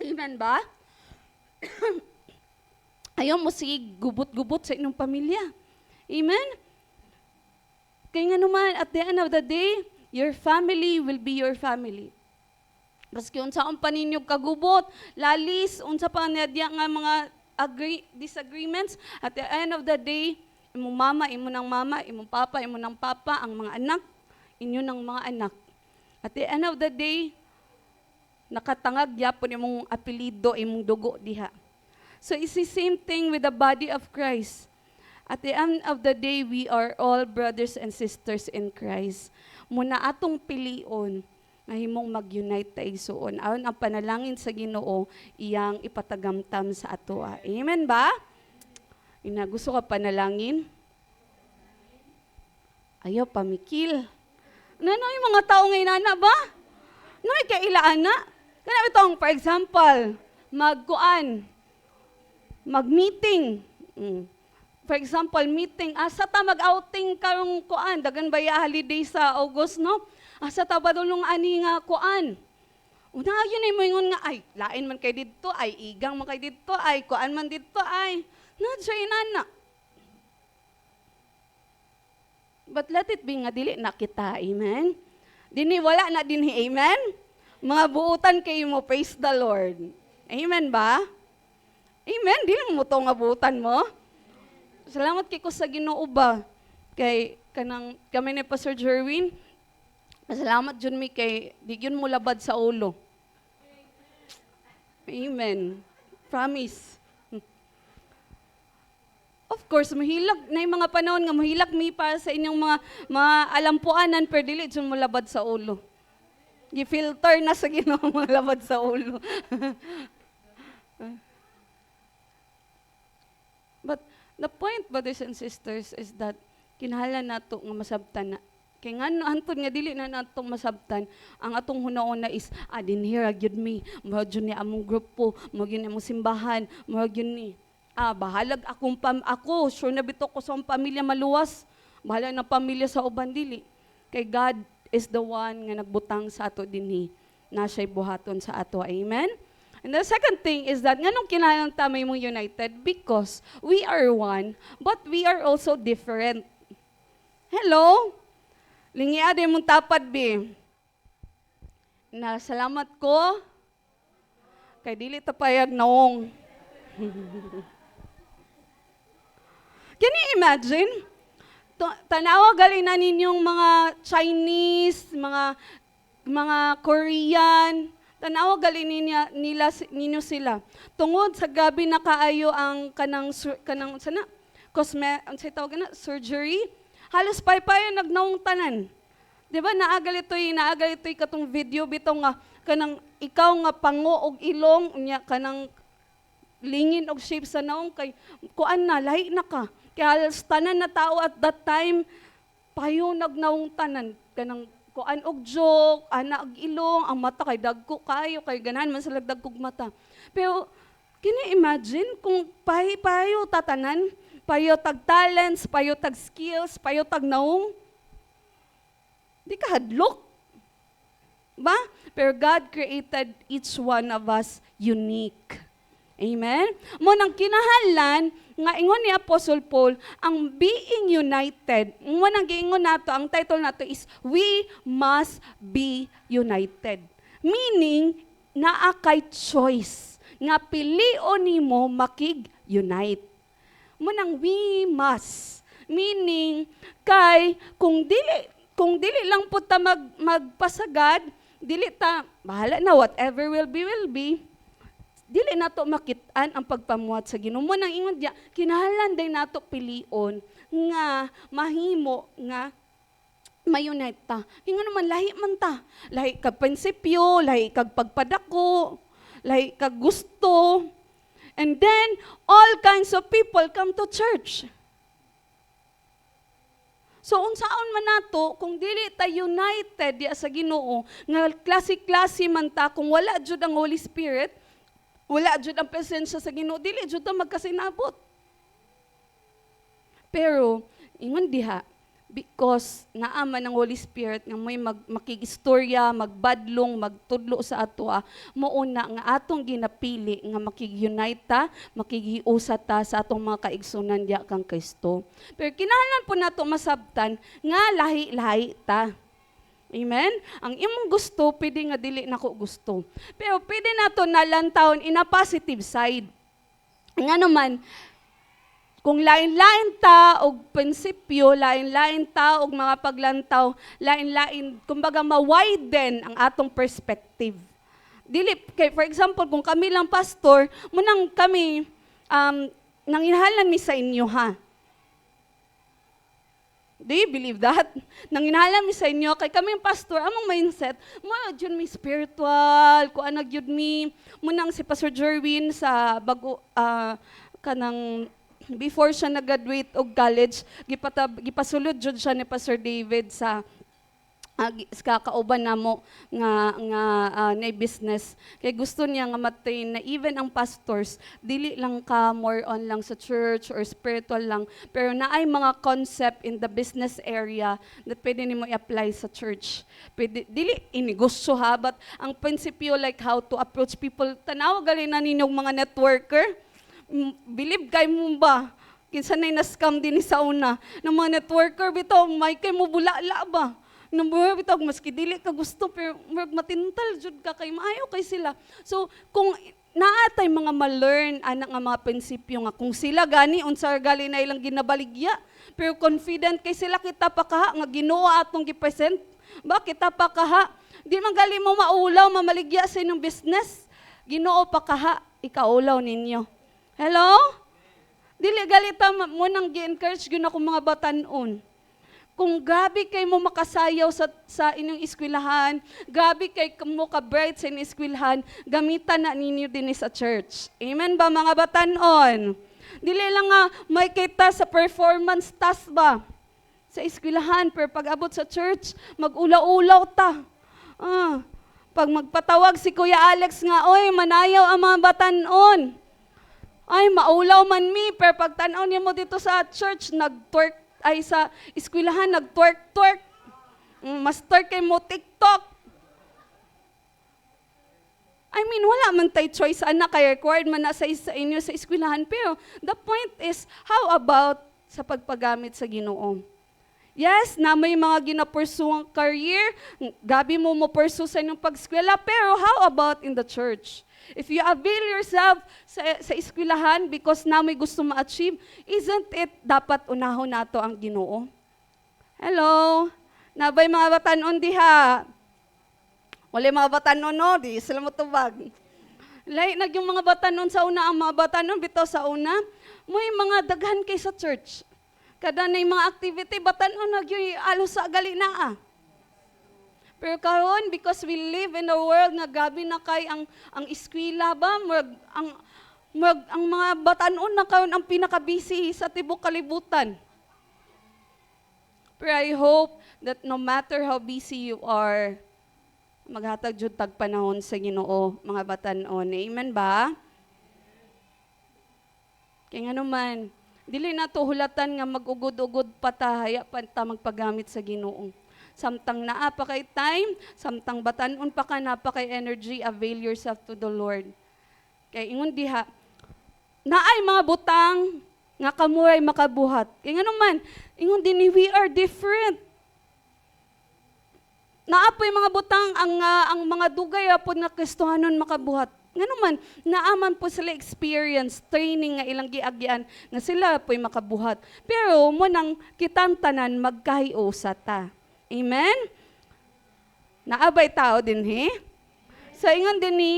Amen ba? Ayaw mo sige gubot-gubot sa inyong pamilya. Amen? Kaya nga naman, at the end of the day, your family will be your family. Maski unsa ang paninyog kagubot, lalis, unsa pa niya nga mga disagreements, at the end of the day, imong mama, imo ng mama, imong papa, imo ng papa, ang mga anak, inyo ng mga anak. At the end of the day, nakatangag yapon imong apelido, imong dugo diha. So it's the same thing with the body of Christ. At the end of the day, we are all brothers and sisters in Christ. Muna atong pilion, nga himong mag-unite ta igsuon. Aron ang panalangin sa Ginoo iyang ipatagamtam sa atoa. Amen ba? Ina gusto ka panalangin? Ayaw pamikil. Ano yung mga tao ngayon na ba? Ano yung kailaan na? Kaya itong, for example, mag-meeting. For example, meeting. Asa ta mag-outing karong dagan ba ya holiday sa August, no? Asa ta ba dulong ani nga kuan? Una yun ay moingon nga, ay, lain man kay dito, ay, igang man kay dito, ay, kuan man dito, ay. Nadya inana. But let it be nga dili na kita, amen? Dini wala na dinhi, amen? Mga buutan kayo mo, praise the Lord. Amen ba? Amen, dili mo to nga buutan mo. Salamat kay ko sa Ginoo ba. Kay kanang kami ni Pastor Jerwin, salamat jud mi kay di gyud mo labad sa ulo. Amen. Promise. Of course, mahilag na yung mga panahon nga mahilag mi para sa inyong mga alampuanan pero dili jud mo labad sa ulo. Gi-filter na sa Ginoo mga labad sa ulo. But the point, brothers and sisters, is that kinahanglan nato nga masabtan na. Kay nga hantod nga dili na natong masabtan, ang atong hunauna is, dinhi ra gyud mi, murag gyud ni among grupo, murag gyud ni among simbahan, murag gyud ni. Bahalag ako, sure na bito ko sa akong pamilya maluwas. Bahalag ng pamilya sa uban dili. Kay God is the one nga nagbutang sa ato dinhi, na siya'y buhaton sa ato. Amen? And the second thing is that nganong kinahanglan ta may mong united? Because we are one, but we are also different. Hello? Lingia din mong tapad, bi. Na salamat ko. Kay dili ta payag naong. Can you imagine? Tanawa galing na ninyong mga Chinese, mga Korean. Tanawa galing ninyo sila. Tungod sa gabi na kaayo ang kanang sana sa tawag na surgery. Halos paypayan nagnaong tanan. 'Di ba naagal ito'y katong video bitong nga kanang ikaw nga pango og ilong unya kanang lingin og shape sa naong kay kuan na lahi na ka. Kaya halos tanan na tao at that time payo nagnaong tanan kanang kuan og joke, ana og ilong, ang mata kay dagko kayo kay ganahan man sila dagkog mata. Pero can you imagine kung payo tatanan? Payo tag talents, payo tag skills, payo tag naong. Di ka hadlok. Ba? Pero God created each one of us unique. Amen? Mo nang kinahanglan nga ingon ni Apostle Paul, ang being united, mo nang giingon nato, ang title nato is We Must Be United. Meaning, naa kay choice nga pilion nimo makig-unite. Munang we must. Meaning, kay kung dili lang po ta magpasagad, dili ta, bahala na, whatever will be, dili nato makitaan ang pagpamuhat sa Ginoo. Munang ingon diya, kinahanglan day nato pilion nga mahimo nga ma-unite ta. Kaya naman, lahi man ta. Lahi kag prinsipyo, lahi kag pagpadako, lahi kag gusto. And then, all kinds of people come to church. So, unsaon man nato, kung dili ta united diya sa Ginoo, nga klase-klase man ta, kung wala jud ang Holy Spirit, wala jud ang presensya sa Ginoo, dili jud ta magkasinabot. Pero, ingon diha, because naaman ng Holy Spirit nga may makigistorya, magbadlong, magtudlo sa ato, mauna nga atong ginapili nga makig-unite ta, makigiusa ta sa atong mga kaigsunan diya kang Kristo. Pero kinahanglan po nato masabtan nga lahi-lahi ta. Amen? Ang imong gusto, pwede nga dili nako gusto. Pero pwede nato nalantawon in a positive side. Nga naman, kung lain-lain ta og prinsipyo, lain-lain ta og mga paglantaw, lain-lain, kumbaga ma-widen ang atong perspective. Dili, kay, for example, kung kami lang pastor, munang kami, nanginahalan mi sa inyo, ha? Do you believe that? Nanginahalan mi sa inyo, kay kami pastor, among mindset, muna yun mi spiritual, kung ano yun mi, munang si Pastor Jerwin sa bago, kanang, before siya nag-graduate og college, gipasulod jud siya ni Pastor David sa kakauban namo nga na business kay gusto niya nga matrain na even ang pastors dili lang ka more on lang sa church or spiritual lang, pero naay mga concept in the business area na pwede nimo i-apply sa church. Pwede dili inegosyo ha, but ang prinsipyo like how to approach people. Tanaw gali na ninyong mga networker, believe kay mo ba kinsa nay na-scam din sa una ng mga networker bitaw may kay mo bulala ba. Number bitog maski dili ka gusto pero matintal jud ka kay maayo kay sila. So kung naatay mga ma-learn ana nga mga prinsipyo nga kung sila gani unsa gali na ilang ginabaligya pero confident kay sila kita pa kaha nga Ginoo atong gi-present. Ba kita pa kaha di man gali mo maulaw mamaligya sa inyong business. Ginoo pa kaha ikaulaw ninyo. Hello? Dili gali ta mo nang gi-encourage gyud ako mga batan-on. Kung grabe kay mo makasayaw sa inyong eskwelahan, grabe kay mo ka-bright sa inyong eskwelahan, gamitan na ninyo din sa church. Amen ba mga batanon? Dili lang nga may kita sa performance task ba sa eskwelahan, pero pag abot sa church, mag-ulaw-ulaw ta. Pag magpatawag si Kuya Alex nga, oy, manayaw ang mga batanon. Ay, maulaw man mi, pero pag tanaw niya mo dito sa church, nag-twerk ay sa eskwelahan nag-twerk. Master kay mo TikTok. I mean, wala man tay choice anak kay required man na sa inyo sa eskwelahan. Pero the point is, how about sa pagpagamit sa Ginoo? Yes, na may mga ginapursuang career, gabi mo pursue sa inyong pag-eskwela, pero how about in the church? If you avail yourself sa eskwelahan because na may gusto ma-achieve, isn't it dapat unahon nato ang Ginoo? Hello? Nabay mga batanon diha. Wala mga batanon no, di sila mo tubag. Like nag yung mga batanon sa una, ang mga batanon bitaw sa una, may mga daghan kay sa church. Kada na mga activity, batanon nag yung alo sa gali na Pero karon because we live in a world nga gabi na kay ang eskwela ba ang mga batanon na karon ang pinaka-busy sa tibok kalibutan. Pero I hope that no matter how busy you are, maghatag jud tag panahon sa Ginoo mga batanon. Amen ba? Kaya nga naman, dili na to hulatan nga mag-ugod-ugod pa ta, haya pa ta magpagamit sa Ginoo. Samtang naa pa kay time, samtang batanon pa ka na pa kay energy, avail yourself to the Lord. Kay ingon diha, naay mga butang nga kamuray makabuhat. Kay nga naman, ingon din we are different. Naapoy mga butang ang mga dugay apod nga Kristohanon makabuhat. Nga naman, naaman po sila experience, training nga ilang giagyan nga sila po'y makabuhat. Pero mo nang kitang tanan magkahiusa ta. Amen? Naabay tao din, he? So, ingon din ni,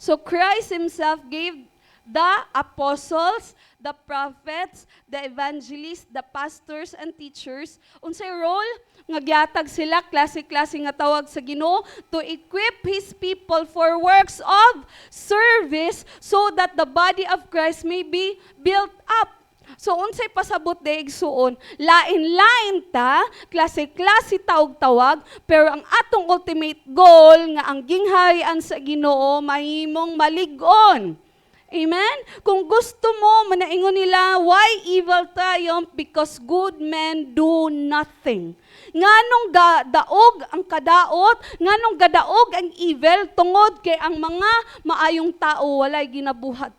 so Christ Himself gave the apostles, the prophets, the evangelists, the pastors, and teachers, unsay role, nga gihatag sila, klase-klase nga tawag sa Ginoo, to equip His people for works of service so that the body of Christ may be built up. So, unsay pasabot daig suon, lain-lain ta, klase-klase tawag-tawag, pero ang atong ultimate goal nga ang gingharian sa Ginoo mahimong malig-on. Amen? Kung gusto mo, manaingon nila, why evil triumph? Because good men do nothing. Nganong daog ang kadaot, nganong gadaog ang evil, tungod kay ang mga maayong tao walay ginabuhat.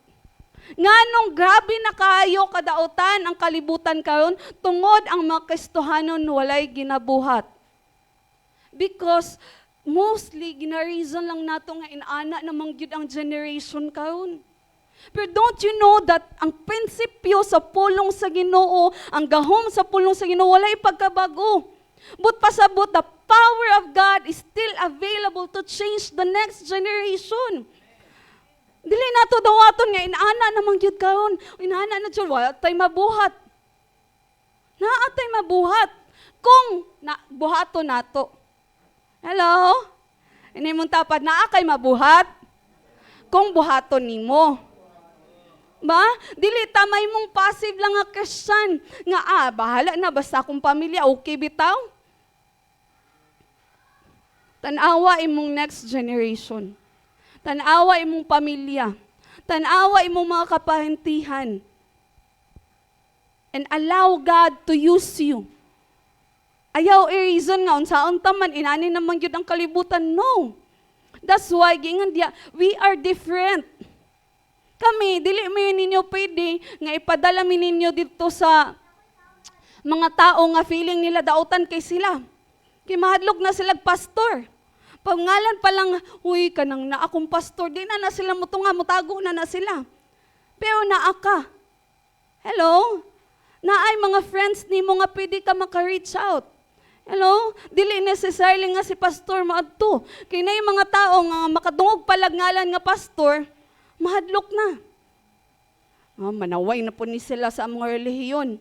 Nganong grabe na kayo kadaotan ang kalibutan karon tungod ang mga Kristohanon walay ginabuhat. Because mostly gina-reason lang nato nga inana namang gyud ang generation karon. Pero don't you know that ang prinsipyo sa pulong sa Ginoo, ang gahom sa pulong sa Ginoo walay pagkabago. But pasabot, the power of God is still available to change the next generation. Dili nato dawaton nga inana namang gyud karon. Inana na jud wala tay mabuhat. Naa tay mabuhat kung buhaton nato. Hello? Ini mong tapat naa kay mabuhat kung buhaton nimo. Ba? Dili tamay mong passive lang nga Christian nga bahala na basta akong pamilya okay bitaw. Tanawa imong next generation. Tanawa imong pamilya. Tanawa imong mga kapahintihan. And allow God to use you. Ayaw i-reason nga, unsaon taman, inani naman yun ang kalibutan. No. That's why, gingan diya, we are different. Kami, dili mi ninyo pwede nga ipadala mi ninyo dito sa mga tao nga feeling nila dautan kay sila. Kay mahadlok na sila pastor. Pangalan pa lang, huy, kanang na akong pastor, di na sila mutunga, mutago na sila. Pero naa ka. Hello? Naay mga friends ni mo nga pwede ka maka-reach out. Hello? Dili necessarily nga si pastor maadto. Kay na yung mga tao nga makadungog palag ngalan nga pastor, mahadlok na. Manaway na po ni sila sa mga relihiyon.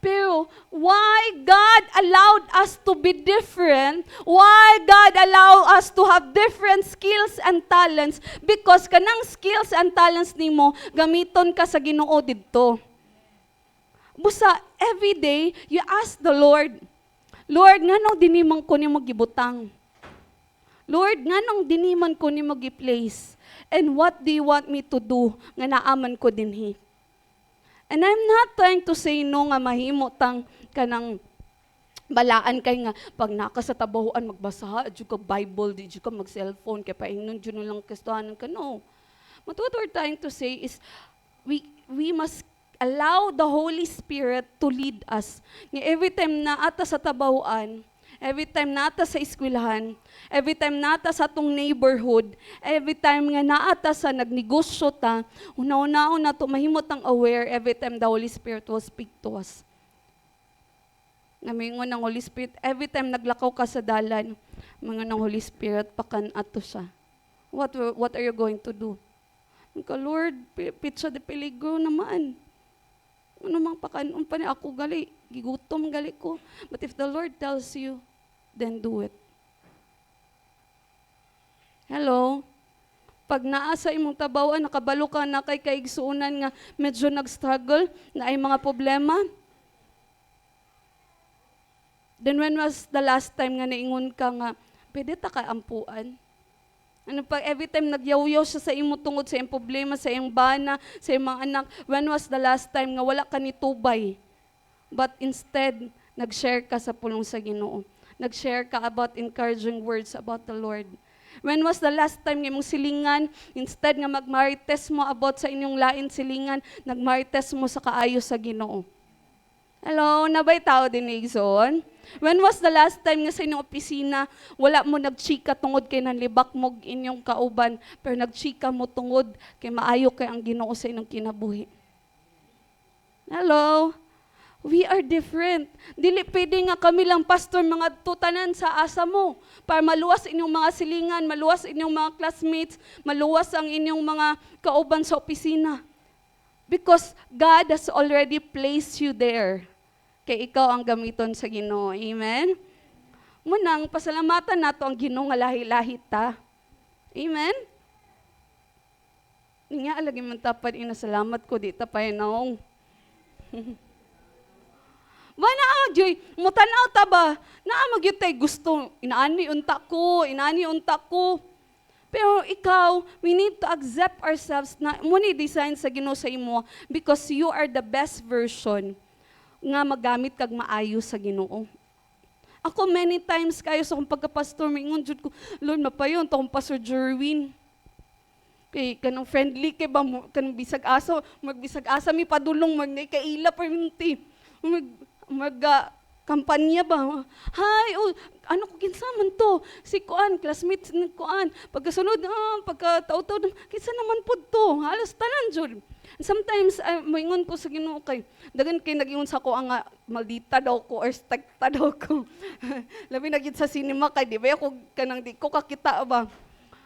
Pero why God allowed us to be different? Why God allowed us to have different skills and talents? Because kanang skills and talents nimo gamiton ka sa Ginoo didto. Busa every day you ask the Lord, Lord, nganong dinimang ko nimo gibutang? Lord, nganong diniman ko nimo gi-place? And what do you want me to do nga naaman ko dinhi? And I'm not trying to say no nga mahimo tang kanang balaan kay nga pag naka sa tabahuan magbasa adyo ka Bible di ka mag cellphone kay paingnon jud lang kastahanan ka no. What we're trying to say is we must allow the Holy Spirit to lead us. Nga every time na ata sa tabahuan, every time nata sa eskwelahan, every time nata sa atong neighborhood, every time nga naata sa nagnegosyo ta, una-una na to mahimot ang aware every time the Holy Spirit will speak to us. Nga mingon ng Holy Spirit, every time naglakaw ka sa dalan, mga ng Holy Spirit, pakan ato siya. What are you going to do? Ka Lord, pitsa de peligro naman. Ano mang pakanon pa ni ako gali, gigutom gali ko. But if the Lord tells you, then do it. Hello? Pag naa sa imong tabawan, nakabalo ka na kay kaigsuunan nga medyo nag-struggle, na ay mga problema, then when was the last time nga naingon ka nga, pwede ta ka ampuan? Ano pa, every time nagyaw-yaw siya sa imo tungod sa iyong problema, sa iyong bana, sa iyong mga anak, when was the last time nga wala ka ni tubay? But instead, nag-share ka sa pulong sa Ginoo. Nag-share ka about encouraging words about the Lord. When was the last time nga imong silingan, instead nga magmarites mo about sa inyong lain silingan, nagmarites mo sa kaayo sa Ginoo? Hello, nabay tao din igsoon? When was the last time nga sa inyong opisina, wala mo nagchika tungod kay nanlibak mo inyong kauban, pero nagchika mo tungod kay maayo kay ang Ginoo sa inyong kinabuhi? Hello? We are different. Dili pwede nga kami lang, pastor, mga tutanan sa asa mo para maluwas inyong mga silingan, maluwas inyong mga classmates, maluwas ang inyong mga kauban sa opisina. Because God has already placed you there. Kay ikaw ang gamiton sa Ginoo. Amen? Munang, pasalamatan nato ang Ginoo nga lahi-lahi ta. Amen? Nga, alagi man tapad, inasalamat ko, di tapayanong. Wala Joy, mutanaw ta ba? Naamag yun tayo gusto, inaani unta ko. Pero ikaw, we need to accept ourselves na muna design sa Ginoo sa imo because you are the best version nga magamit kag maayo sa Ginoo. Ako many times kayo sa akong pagka-pastor, maingon jud ko, Lord, mapayon to akong Pastor Jerwin. Kay kanang friendly kay ba kanang bisag asa, magbisag asa mi padulong mag kaila perminti. Kampanya ba? Hi, ano ko kinsa man to? Si Kuan, classmates ni Kuan. Pagkasunod, pagkataw-taw, kinsa naman pud to? Halos tanan jud. Sometimes, moingon ko sa Ginoo kay, dagan kay nag-ingon sa ko ang maldita daw ko or stekta daw ko. Labi na gyud sa cinema kay di ba ako kanang di ko kakita ba.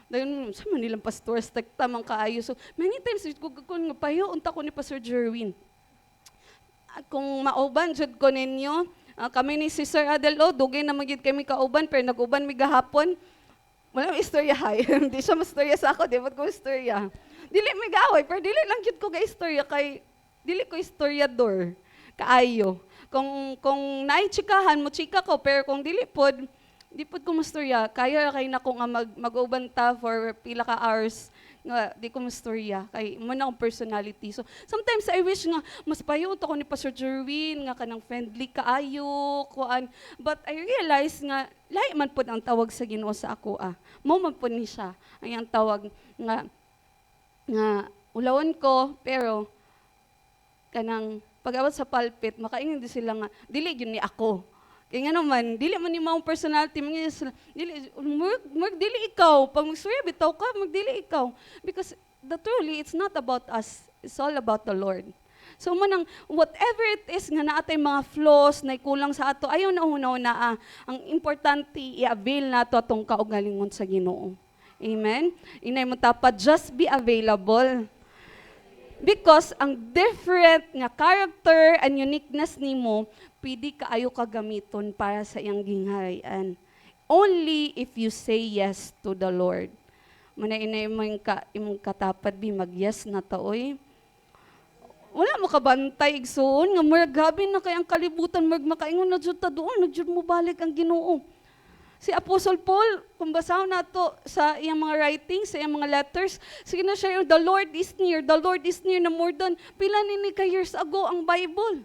Dagan sa man nilang pastor stekta man kaayo. So many times ko nga payo unta ko ni Pastor Jerwin. Kung mauban jud ko ninyo, kami ni Sister Adelo, dugay na magyud kami kauban pero nag-uban mi gahapon. Wala istorya hay. Hindi siya mastorya sa ako, di ba ko istorya. Dili may gaway, pero dili lang yun ko ga-istorya kay, dili ko istoryador, kaayo. Kung naay chikahan mo, chika ko, pero kung dili pod, Di pud ko mastorya, kaya kay nako nga mag-ubanta for pila ka hours nga di ko mastorya kay mo na akong personality. So sometimes I wish nga mas payon to ko ni Pastor Jerwin nga kanang friendly kaayo kuan, but I realize nga lahi man pud ang tawag sa Ginoo sa ako mo man pud ni siya ang tawag nga ulawon ko, pero kanang pag-abot sa pulpit makaingon di sila nga dili gyud ni ako. Kaya nga naman, dili man ni maong personality, dili ikaw. Pag magsurya, bitaw ka, magdili ikaw. Because truly, it's not about us. It's all about the Lord. So manang, whatever it is nga naatay mga flaws na kulang sa ato, ayaw na hunaw na ang importante, i-avail na to atong kaugalingon sa Ginoo. Amen? Inay mo tapat, just be available. Because ang different nga character and uniqueness nimo, pwede kaayo kagamiton para sa iyang gingharian. Only if you say yes to the Lord. Manainay mo imong katapat mag-yes na taoy. Wala mo kabantay igsoon nga murag gabi na kay ang kalibutan murag makaingon na jud ta doon, jud mo balik ang Ginoo. Si Apostle Paul, kung basahon nato sa iyang mga writings, sa iyang mga letters, sige na siya yung the Lord is near na more than pila ni ka years ago ang Bible.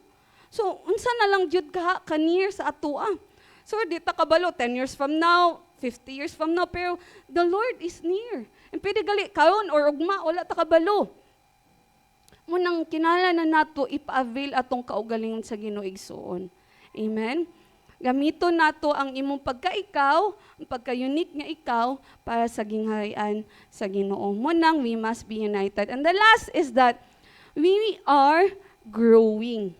So, unsa na lang jud ka near sa atoa. So, di ta kabalo 10 years from now, 50 years from now, pero the Lord is near. And pwede gali karon or ugma wala ta kabalo. Munang kinala na nato ipa-avail atong kaugalingon sa Ginoo igsoon. Amen. Gamiton nato ang imong pagka-ikaw, ang pagka-unique nga ikaw para sa gingharian sa Ginoo. Munang we must be united. And the last is that we are growing.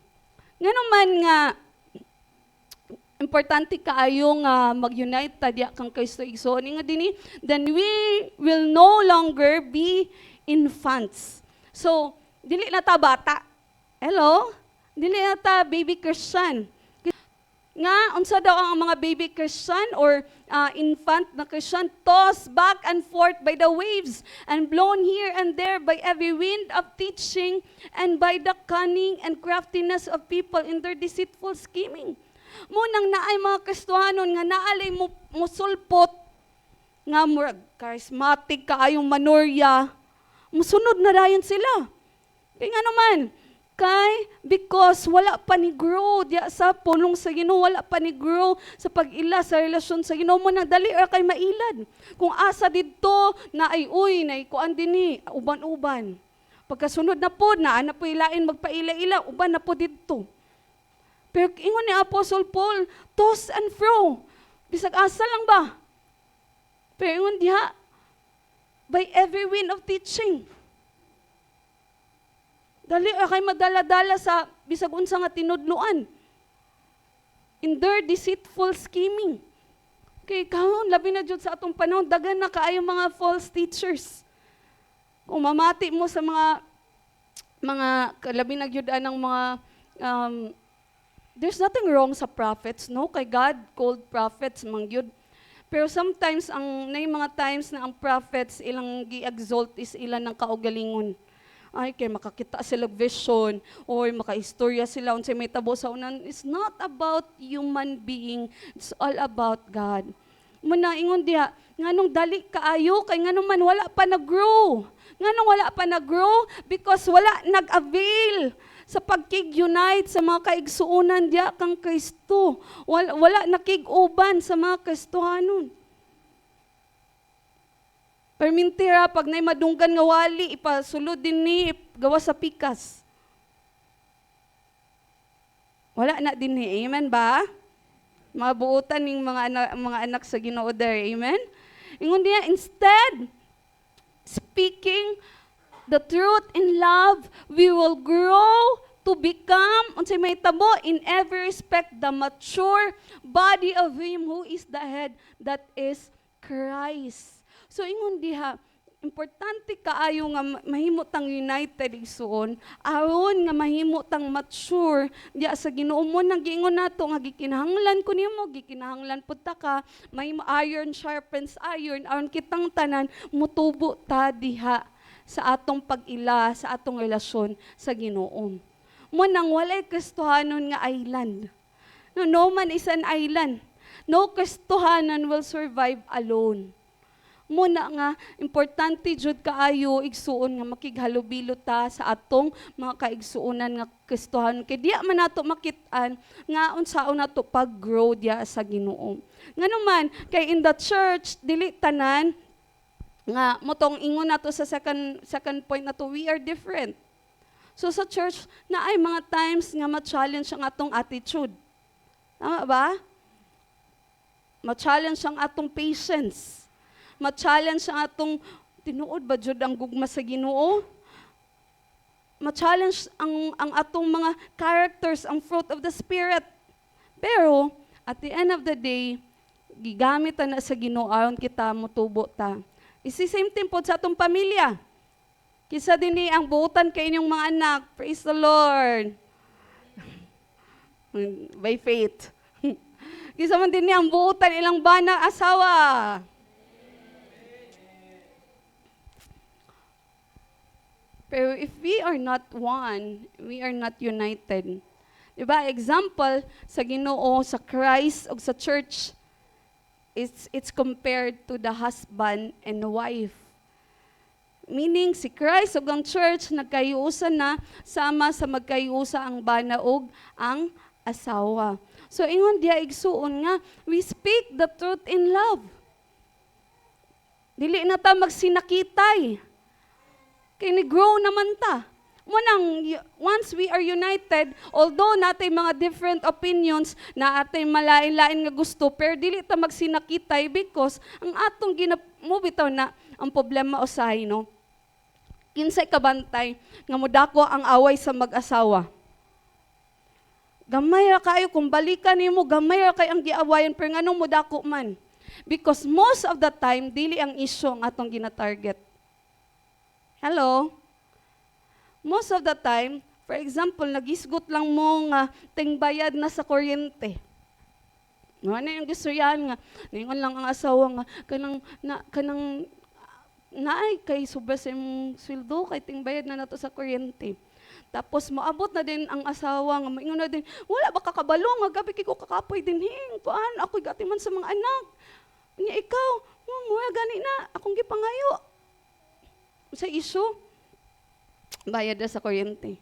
Nga naman nga, importante kaayo nga mag-unite tadya kang Kristo igsoon nga dinhi, then we will no longer be infants. So, dili na ta bata. Hello? Dili na ta baby Christian. Nga, unsa daw ang mga baby Christian or infant na Christian, tossed back and forth by the waves and blown here and there by every wind of teaching and by the cunning and craftiness of people in their deceitful scheming. Munang naay mga Kristohanon nga naalay musulpot nga murag charismatic kaayong manorya, musunod na dayon sila. Kaya nga naman, because wala pa ni grow diya sa pulong sa Ginoo, wala pa ni grow sa pag-ila sa relasyon sa Ginoo mo, nagdali ra kay mailad. Kung asa didto na ay na kuan dinhi uban-uban. Pagkasunod na po na po ilain magpaila-ila, uban na po didto. Pero ingon ni Apostle Paul, toss and fro. Bisag asa lang ba? Pero ingon diha, by every wind of teaching. Dali kay madala-dala sa bisag unsa nga tinudloan. In their deceitful scheming. Kay karon labi na jud sa atong panahon daghan na kaayo mga false teachers. Kung mamati mo sa mga labi na jud anang mga there's nothing wrong sa prophets, no? Kay God called prophets man gyud. Pero sometimes nay mga times na ang prophets ilang gi-exalt is ilan ng kaugalingon. Ay, kay makakita sila vision or makaistorya sila unsay may tabo sa unan. It's not about human being. It's all about God. Muna ingon diha, nganong dali kaayo kay nganong man wala pa nag-grow. Nganong wala pa nag-grow because wala nag-avail sa pagkig-unite sa mga kaigsuonan diha kang Kristo. Wala nakig-uban sa mga Kristohanon. Permintira, pag na'y madunggan nga wali, ipasulod din ni gawa sa pikas. Wala na din ni, amen ba? Mga buutan ng mga anak sa Ginoo there, amen? Ingon niya, instead, speaking the truth in love, we will grow to become, unsay may tabo, in every respect, the mature body of Him who is the head, that is Christ. So ingon diha, importante kaayo nga mahimo tang united igsoon, aron nga mahimo tang mature diya sa Ginoo mo nang giingon nato nga gikinahanglan ko nimo, gikinahanglan pud ta ka, mahimo iron sharpens iron, aron kitang tanan mutubo ta diha sa atong pag-ila, sa atong relasyon sa Ginoo. Mo nang walay Kristohanon nga island. No man is an island. No Kristohanan will survive alone. Muna nga, importante jud kaayo igsuon nga makighalubilo ta sa atong mga kaigsuonan nga Kristohanon. Kay diya man nato makit-an nga unsaon nato pag-grow diya sa Ginoo. Nga naman, kay in the church, dili tanan, nga motong ingon nato sa second point na to, we are different. So sa church, na ay mga times nga ma-challenge ang atong attitude. Tama ba? Ma-challenge ang atong patience. Ma-challenge ang atong tinuod ba jud ang gugma sa Ginoo? Ma-challenge ang atong mga characters, ang fruit of the Spirit. Pero, at the end of the day, gigamit na sa Ginoo aron kita motubo ta. Isi same thing po sa atong pamilya. Kisa din ang buutan kay inyong mga anak. Praise the Lord. By faith. Kisa man din ang buutan ilang bana asawa. Pero if we are not one, we are not united. Diba? Example, sa Ginoo, sa Christ, o sa church, it's compared to the husband and wife. Meaning, si Christ o ang church, nagkayusa na, sama sa magkayusa ang bana o ang asawa. So, ingon diya igsuon nga, we speak the truth in love. Dili na ta magsinakitay. Kaya ni-grow naman ta. Once we are united, although natay mga different opinions, na atay malain-lain nga gusto, pero dili ta magsinakitay because ang atong mo bitaw na ang problema usahay, no? Kinsay kabantay nga modako ang away sa mag-asawa. Gamay ra kayo kung balikan nimo, gamay ra kay ang giawayan pero nganong modako man. Because most of the time dili ang issue ang atong gina-target. Hello? Most of the time, for example, nagisgot lang mo nga tingbayad na sa kuryente. Ano yung gusto yan nga, ningon lang ang asawa nga, kanang naay kay sobra sa imong sweldo, kay tingbayad na nato sa kuryente. Tapos maabot na din ang asawa nga, maingon na din, wala ba kakabalo nga, gabi ko kakapoy din, kuan, ako'y gatiman sa mga anak. Nga ikaw, mura gani na, akong gipangayo. Sa issue, bayad na sa kuryente.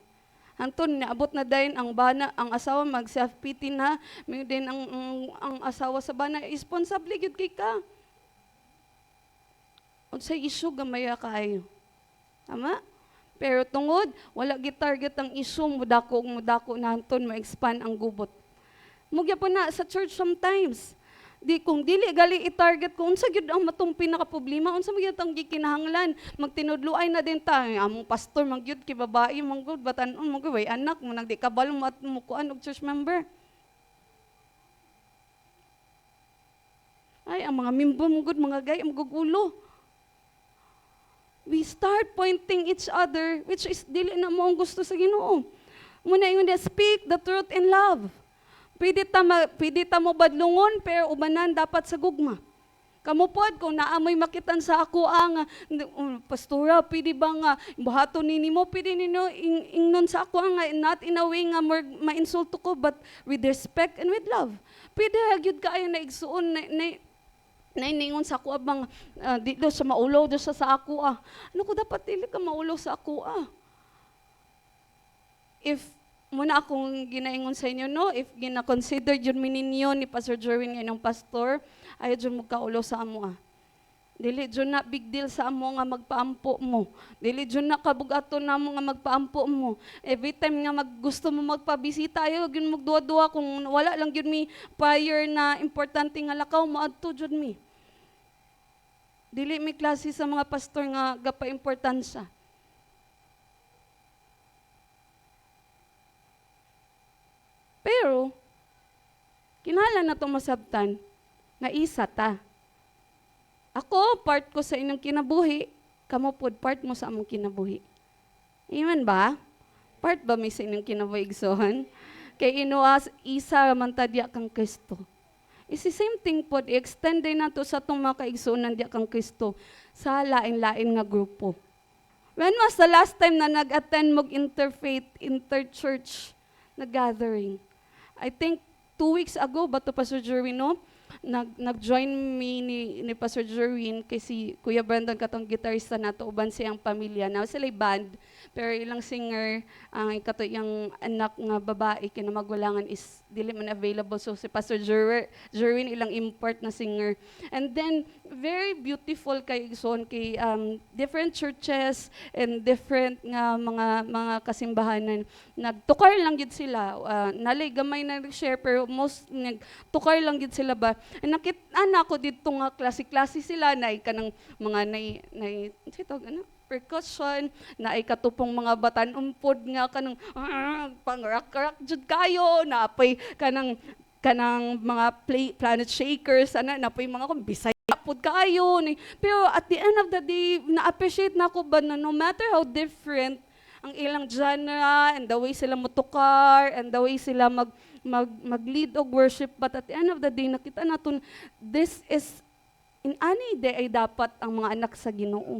Anton, naabot na din ang bana, ang asawa mag-self-pity na, may din ang asawa sa bana, responsable gyud kay ka. O sa issue, gamaya kayo. Tama? Pero tungod, wala gitarget ang issue, mudako na anton, ma-expand ang gubot. Mugya po na sa church sometimes. Kung dili gali i-target ko unsa gyud ang matong pinaka-problema, unsa magyud ang gikinahanglan, magtinudluay na din ta among pastor magyud kay babae manggod batan-on manggod way anak mo nang di kabalo mo kuan og church member. Ay ang mga mimbo manggod mga gay ang gugulo. We start pointing each other which is dili na mo ang gusto sa Ginoo. Muna ingon speak the truth in love. Pwede ta mo badlungon, pero ubanan dapat sa gugma. Kamu pod, kung naamoy makitan sa ako ang, pastora, pwede ba nga, buhato nini mo, pwede nino ingnon sa ako nga, not in a way nga ma-insulto ko, but with respect and with love. Pwede hagyod ka ay naigsuon, naingon sa ako abang, dito sa maulo, dito sa ako Ano ko dapat dili ka maulo sa ako If muna akong ginaingon sa inyo, no? If gina-consider yun mininyo ni Pastor Jerwin ngayong pastor, ayaw dyan magkaulo sa amo Dili dyan na big deal sa amo nga magpaampo mo. Dili dyan na kabugato na mo nga magpaampo mo. Every time nga gusto mo magpabisita, ayaw yun magduwa-duwa kung wala lang yun mi prior na importante nga lakaw, maadto dyan mi. Dili mi klase sa mga pastor nga gapa-importansya. Pero, kinahanglan na itong masabtan, nga isa ta. Ako, part ko sa inyong kinabuhi, kamo pod part mo sa among kinabuhi. Amen ba? Part ba may sa inyong kinabuhi, igsohan? Kay inuas, isa man ta diya kang Kristo. It's the same thing pod, i-extend din nato sa itong mga kaigsunan diya kang Kristo sa lain-lain nga grupo. When was the last time na nag-attend mog interfaith, interchurch na gathering? I think 2 weeks ago, ba ito, Pastor Jerwin, no? nag-join me ni Pastor Jerwin kay si Kuya Brandon katong gitarista nato uban siyang pamilya na sila band pero ilang singer ang kato yung anak nga babae kinamagulangan is dili man available so si Pastor Jerwin ilang import na singer and then very beautiful kay igsoon kay different churches and different nga mga kasimbahanan nagtukar lang gid sila nalay gamay na share pero most nagtukar lang gid sila ba nakita ko dito nga klase-klase sila na kanang mga percussion na ay katupong mga batan-umpod nga kanang pang-rock jud kayo na apay kanang mga planet shakers napay mga bisaya pud kayo pero at the end of the day na-appreciate nako ba na no matter how different ang ilang genre and the way sila mutukar and the way sila mag-lead og worship but at the end of the day nakita naton this is in any day ay dapat ang mga anak sa Ginoo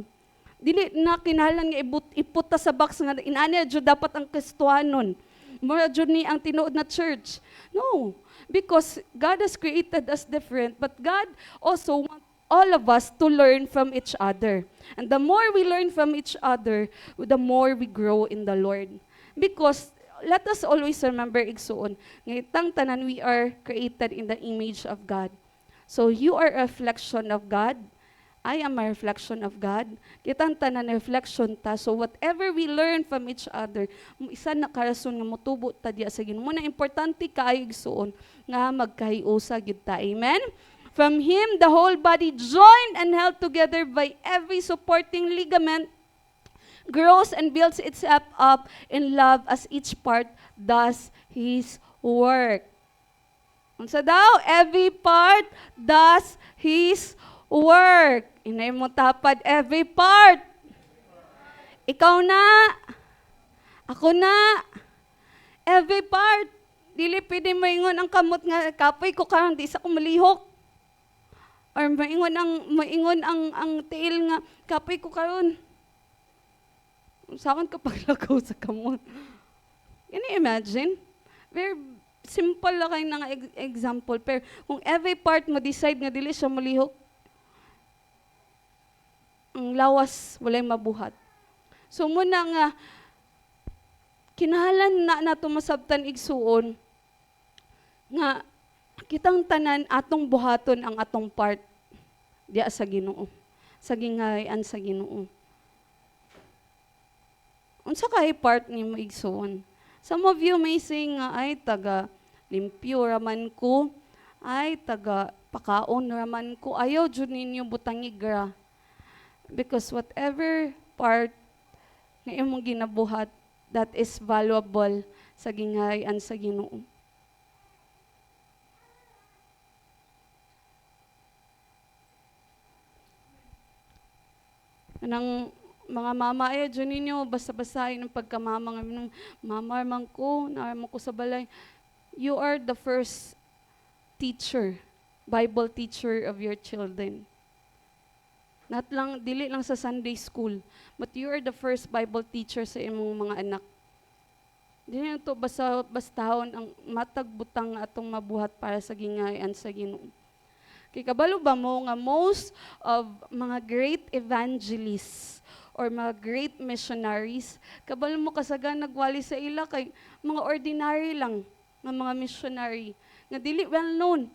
dili na kinahanglan nga iputa sa box nga in any jud dapat ang Kristohanon mura jud ni ang tinuod na church no because God has created us different but God also wants all of us to learn from each other and the more we learn from each other the more we grow in the Lord because let us always remember igsuon nga itang tanan we are created in the image of God. So you are a reflection of God. I am a reflection of God. Kitang tanan reflection ta. So whatever we learn from each other, isa na karason nga motubo ta diya sa Ginoo. Muna importante kaayo igsuon nga magkahiusa gid ta. Amen. From Him, the whole body joined and held together by every supporting ligament grows and builds itself up in love as each part does his work. Unsa daw? Every part does his work. Inay mo tapad, every part. Ikaw na. Ako na. Every part. Dili pwede maingon ang kamot nga kapoy ko karang di sa ko malihok. Or maingon ang tiil nga kapoy ko karon. Saan ka paglagaw sa kamot? Can you imagine? Very simple lang kayo ng example. Pero kung every part mo decide nga dili siya malihok, ang lawas walay mabuhat. So muna nga, kinahanglan na nato masabtan igsuon, nga kitang tanan atong buhaton ang atong part diya sa Ginoo. Sa gingharian sa Ginoo. Unsa kay part ni mo igsoon? Some of you may say nga ay taga limpyo raman ko, ay taga pakaon raman ko. Ayaw jud ninyo butangigra. Because whatever part nga imong ginabuhat that is valuable sa gingharian sa Ginoo. Anang mga mama ay dyan ninyo, basta-basahin ng pagkamama ng mama man ko, naarman ko sa balay. You are the first teacher, Bible teacher of your children. Not lang, dili lang sa Sunday school, but you are the first Bible teacher sa imong mga anak. Dili na to bastahon ang matag butang atong mabuhat para sa gingharian sa Ginoo. Kay kabalo ba mo nga most of mga great evangelists or mga great missionaries, kabalo mo kasagan nagwali sa ila kay mga ordinary lang nga mga missionary nga dili well known.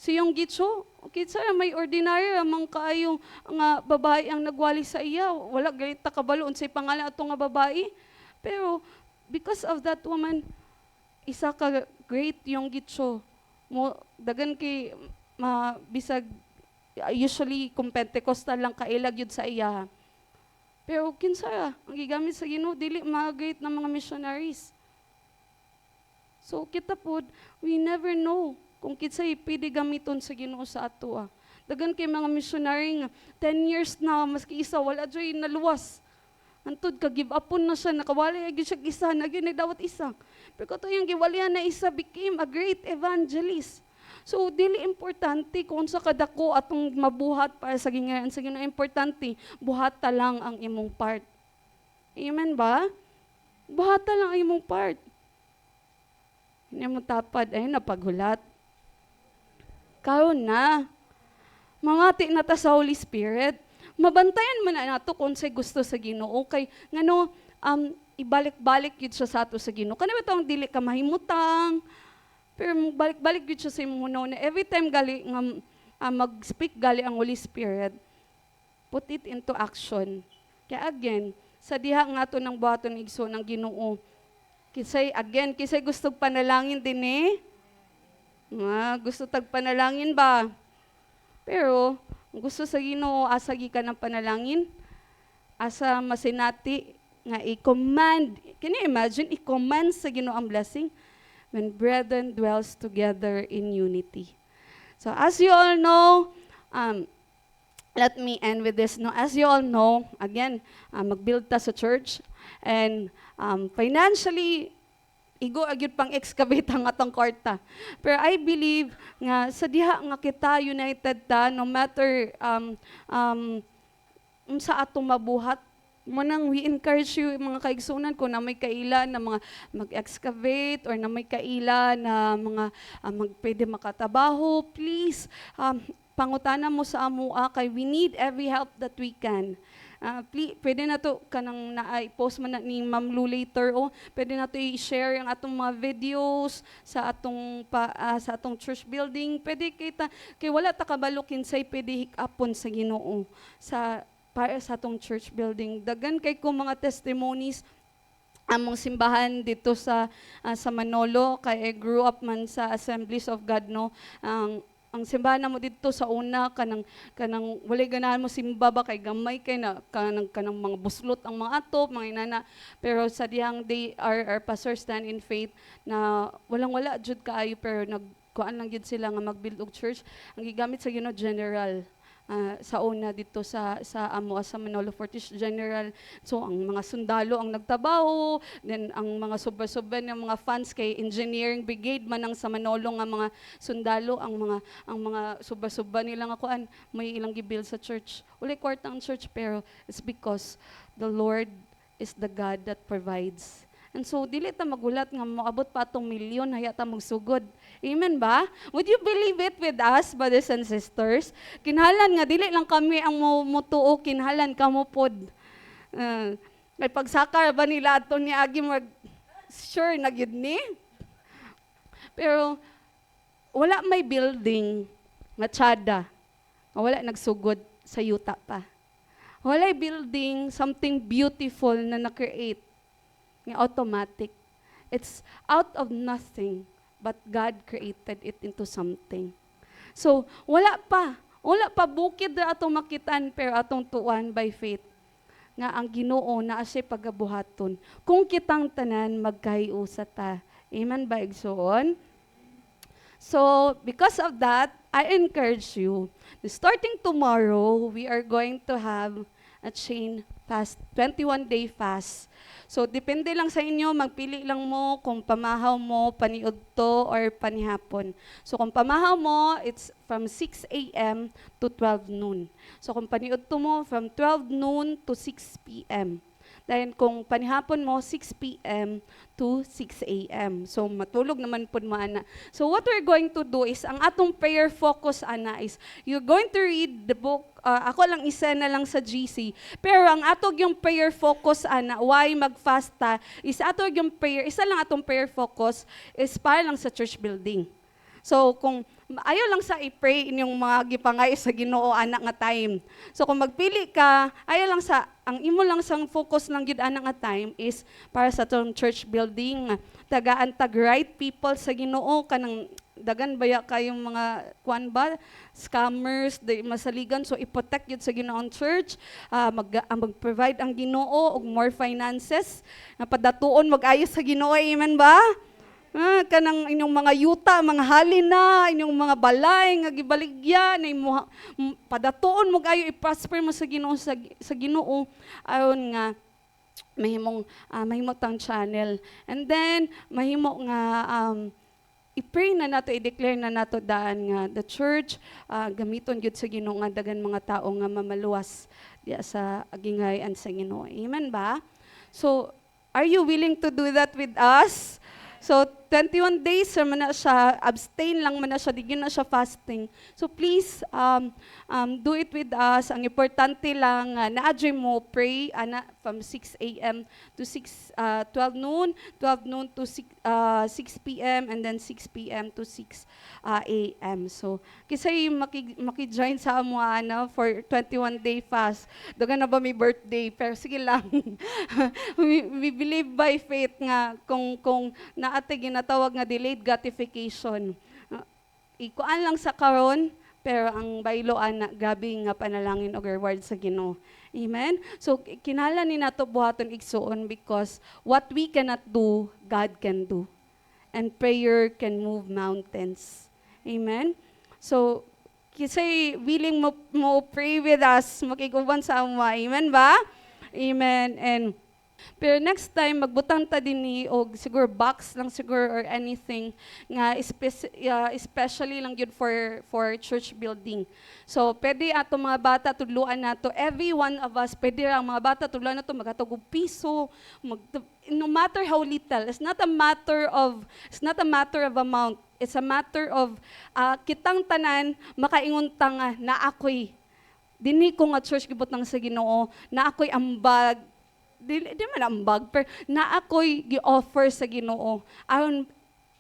Siyong Gitso, kitsa may ordinary amang kaayong nga babae ang nagwali sa iya. Wala galit ta kabalo unsay pangalan ato nga babae. Pero because of that woman, isa ka great yung Gitso. Mo dagan kay bisag usually kung Pentecostal lang kailag yun sa iya. Pero kinsa ang gigamit sa Ginoo dili mga great na mga missionaries. So kita pod, we never know kung kinsay pwede gamiton sa Ginoo sa ato. Dagan kay mga missionary nga 10 years na maski isa wala joy naluwas. Antud ka give upon na siya nakawali gyud siya isa nagyud dawat isa. Pero kato yung giwalian na isa became a great evangelist. So dili importante kung sa kadako atong mabuhat para sa gingharian sa Ginoo, importante buhata lang ang imong part. Amen ba? Buhata lang ang imong part. Hindi mo tapad ay napaghulat. Karon na. Mamati na ta sa Holy Spirit. Mabantayan man na nato kung say gusto sa Ginoo kay ngano ibalik-balik gyud siya sa ato sa Ginoo. Kani ba tong dili ka mahimutang, pero balik-balik gyud siya sa imong hunaw na every time gali nga mag-speak gali ang Holy Spirit, put it into action. Kaya again, sa diha nga ato ng buhaton igsoon ng Ginoo, kisay gusto panalangin din gusto tag panalangin ba? Pero gusto sa Ginoo asagi ka ng panalangin, asa masinati nga i-command. Can you imagine? I-command sa Ginoo ang blessing when brethren dwells together in unity. So as you all know, let me end with this. No, as you all know, again, mag-build ta sa church and financially igo agyud pang excavate ang atong kwarta. Pero I believe nga sa diha nga kita united ta, no matter sa atong mabuhat, manang we encourage you mga kaigsunan ko na may kaila na mga mag-excavate or na may kaila na mga pwede makatabaho, please pangutana mo sa amua kay we need every help that we can. Pwede na to kanang na-post man na ni Ma'am Lou later pwede na to i-share ang atong mga videos sa atong church building. Pwede kay wala ta kabalo kinsay pwede hikapon sa Ginoo para sa atong church building. Dagan kay ko mga testimonies among simbahan dito sa Manolo kay I grew up man sa Assemblies of God, no. Ang simbahan mo dito sa una kanang walay ganahan mo simba ba kay gamay kay na kanang mga buslot ang mga atop, mga inana, pero sa dihang they are pastors stand in faith na wala jud kaayo pero nagkuan lang jud sila nga mag-build og church. Ang gigamit sa Ginoo general sa una dito sa sa Manolo Fortis General. So ang mga sundalo ang nagtabaho, then ang mga sobra-sobra ng mga fans kay engineering brigade man ang sa Manolo nga mga sundalo, ang mga sobra-sobra nila nga kuan may ilang gibuild sa church. Uli kwarta ang church pero it's because the Lord is the God that provides. And so, dili ta magulat nga moabot pa itong milyon, haya ta magsugod. Amen ba? Would you believe it with us, brothers and sisters? Kinhalan nga, dili lang kami ang mutuo, kinhalan ka mo pod. May pagsakar ba nila ito ni Agi sure na gyud ni? Pero, wala may building, nga tsada, wala nagsugod sa yuta pa. Wala building, something beautiful na na-create, automatic. It's out of nothing, but God created it into something. So, wala pa bukid na atong makitaan, pero atong tuan by faith nga ang Ginoo na asay pagabuhaton. Kung kitang tanan magkahiusa ta. Amen ba igsoon? So, because of that, I encourage you, starting tomorrow, we are going to have a chain fast, 21-day fast. So, depende lang sa inyo, magpili lang mo kung pamahaw mo, paniudto, or panihapon. So, kung pamahaw mo, it's from 6 a.m. to 12 noon. So, kung paniudto mo, from 12 noon to 6 p.m. Dahil kung panihapon mo, 6 p.m. to 6 a.m. So, matulog naman po mo, ana. So, what we're going to do is, ang atong prayer focus, ana, is you're going to read the book. Ako lang isa na lang sa GC. Pero ang atog yung prayer focus, ana, why mag-fast ta, is atog yung prayer, isa lang atong prayer focus, is para lang sa church building. So, kung ayaw lang sa i-pray inyong mga gipangay sa Ginoo anak nga time. So, kung magpili ka, ayaw lang sa, ang imo lang sang focus ng gid anak nga time is para sa tong church building. Tagaan tag right people sa Ginoo kanang dagan baya kayong mga kuan ba scammers masaligan, so i-protect yun sa Ginoong church, mag-provide ang Ginoo og more finances na padatuon mag-ayos sa Ginoo. Amen ba? Kanang inyong mga yuta, mga halina, inyong mga balay nga gibaligya na padatuon mo ayo i-prosper mo sa Ginoo sa Ginoo ayon nga mahimo tang channel. And then mahimo nga i-pray na nato, i-declare na nato daan nga the church gamiton gyud sa Ginoo nga dagan mga tao nga mamaluwas diya sa agingayan sa Ginoo. Amen ba? So, are you willing to do that with us? So, 21 days man na siya, abstain lang man na siya, di na siya fasting. So, please, do it with us. Ang importante lang, na-adjure mo, pray from 6 a.m. to 12 noon, 12 noon to 6 p.m., and then 6 p.m. to 6 a.m. So, kisay maki-join sa amo for 21-day fast. Daga na ba may birthday? Pero sige lang. we believe by faith nga kung naate ginatawag nga delayed gratification. Ikuan lang sa karon, pero ang bayloan na grabe nga panalangin o reward sa Ginoo. Amen? So, kinala ni nato buhaton igsuon because what we cannot do, God can do. And prayer can move mountains. Amen? So, kisay willing mo pray with us, makiguban sa ama. Amen ba? Amen. And pero next time, magbutang ta din ni og siguro box lang siguro or anything nga especially lang yun for church building. So, pwede ato mga bata tudluan nato. Every one of us, pwede ang mga bata tudluan nato magatog og piso, no matter how little. It's not a matter of amount. It's a matter of kitang tanan makaingon ta nga na ako'y dinhi ko nga church gibutang sa Ginoo, na ako'y ambag di man ambag, pero na ako'y gi-offer sa Ginoo. Aron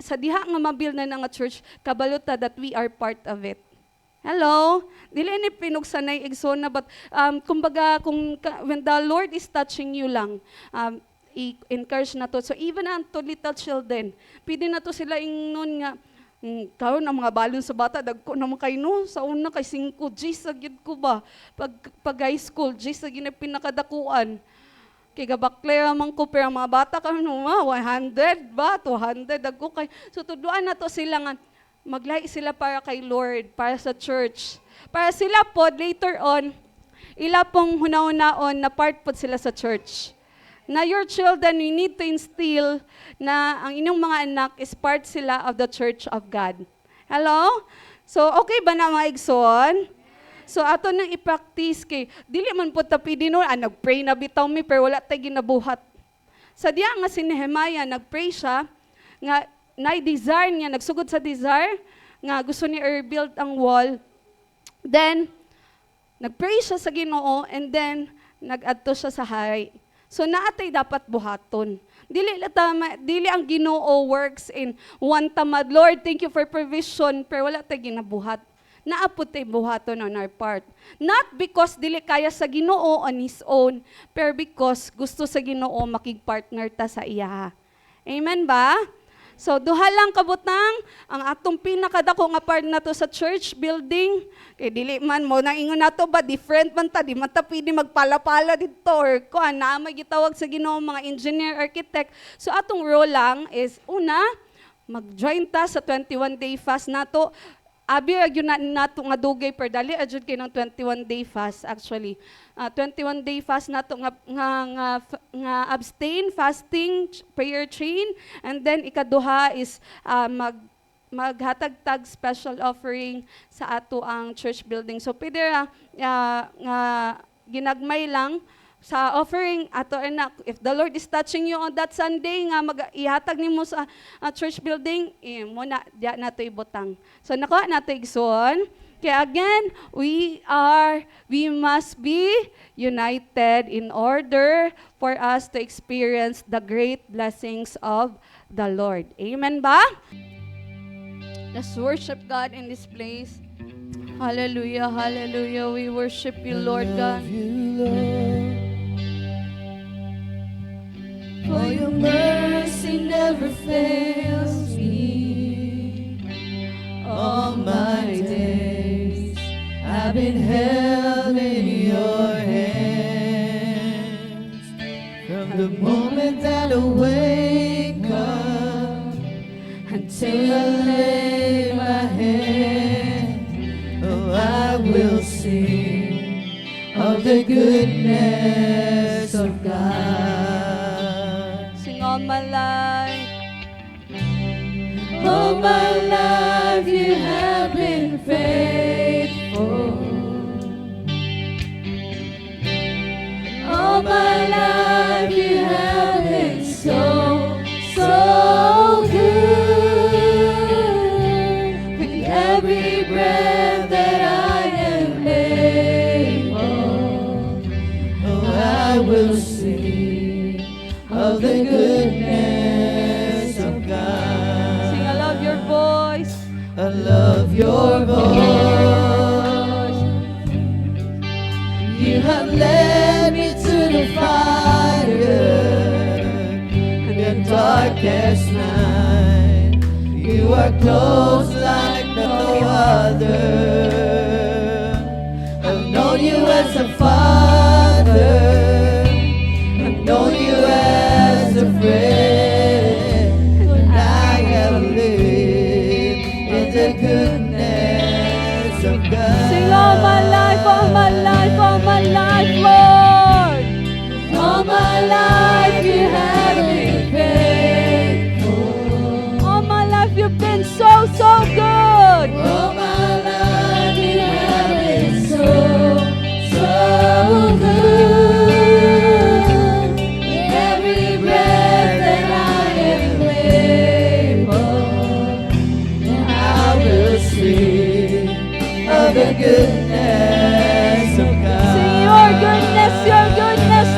sa diha nga mabil na nga church, kabalota that we are part of it. Hello? Dili ni pinugsanay igsona, but kumbaga, when the Lord is touching you lang, i-encourage na to. So even unto little children, pwede na to sila ingnon nga, karon ang mga balon sa bata, dagko naman kay no, sa una kay 5 G's agad ko ba? Pag high school, G's agad na pinakadakuan. Kay gabakler man ko, pero mga bata ka no, 100 ba, 200, dagko kay. So tuduan na to sila nga, maglahi sila para kay Lord, para sa church. Para sila po, later on, ila pong hunahunaon na part po sila sa church. Na your children, we need to instill na ang inyong mga anak is part sila of the church of God. Hello? So, okay ba na mga igsoon? So, ato nang i-practice kay, dili man po tapidi no, nag-pray na bitaw mi, pero wala tayo ginabuhat. Sa diya nga si Nehemiah, nag-pray siya, nga na-desire niya, nagsugod sa desire, nga gusto niya i-rebuild ang wall. Then, nag-pray siya sa Ginoo, and then, nag-adto siya sa hari. So, naatay dapat buhaton. Dili ang Ginoo works in one tamad. Lord, thank you for provision, pero wala tayo ginabuhat. Naapod tayo buhaton on our part. Not because dili kaya sa Ginoo on His own, pero because gusto sa Ginoo makig-partner ta sa iya. Amen ba? So, duha lang kabutang, ang atong pinakadako nga part na to sa church building, kay dili man mo, nang ingon nato ba, different man ta, di man ta pwede magpala-pala dito, or kuan na may gitawag sa Ginoo mga engineer, architect. So, atong role lang is, una, mag-join ta sa 21-day fast nato. Abi yun nato nga dugay per dali adjud kay ng 21-day fast actually. 21-day fast nato nga abstain, fasting, prayer chain, and then ikaduha is maghatag-tag special offering sa ato ang church building. So pwede nga ginagmay lang sa offering ato na if the Lord is touching you on that Sunday nga ihatag nimo sa church building, mo na diya nato ibutang. So nakuha nato igsoon. Kaya again, we must be united in order for us to experience the great blessings of the Lord. Amen ba? Let's worship God in this place. Hallelujah, hallelujah. We worship you, Lord God. For your mercy never fails me. All my days I've been held in your hands. From the moment that I wake up until I lay my head, oh, I will sing of the goodness of God. All my life, all my life you have been faithful. All my life you have been so, so good. will sing of the goodness of God. Sing, I love your voice. I love your voice. You have led me to the fire and the darkest night. You are close like no other. I've known you as a father. I've known you as a friend. And I have lived in the goodness of God. Sing, all my life, all my life, all my life, Lord. All my life you have been faithful. All my life you've been so, so good. All my life you have been so, so good. Every breath that I am able, I will sing of the goodness of God. Sing your goodness,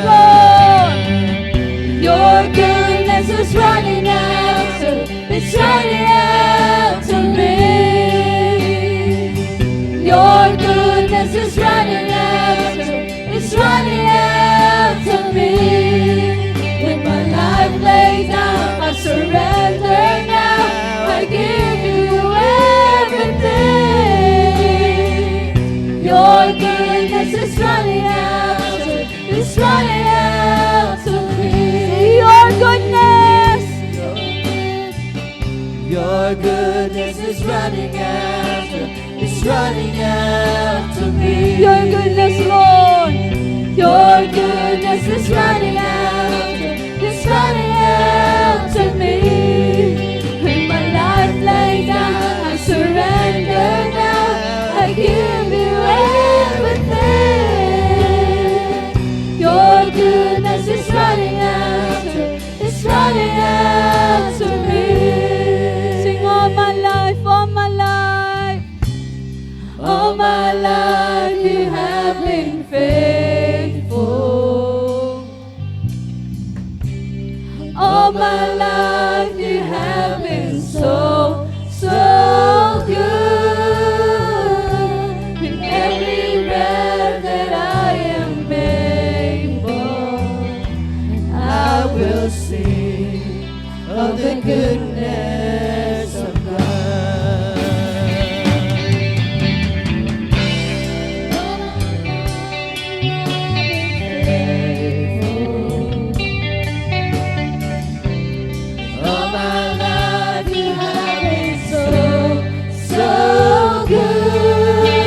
Lord. Your goodness is running after, it's running after me. Your goodness is running after, it's running after me. With my life laid down, I surrender now. I give you everything. Your goodness is running after, it's running after me. Your goodness. Your goodness is running after, it's running after me. Your goodness, Lord. Your goodness is running after, it's running after me. With my life laid down, I surrender now. I give you everything. Your goodness is running after, it's running after me. Sing, all my life, all my life. All my life you have been faithful. All my life you have been so, so good. With every breath that I am able, I will sing of the goodness of God. All my life you have been so, so good.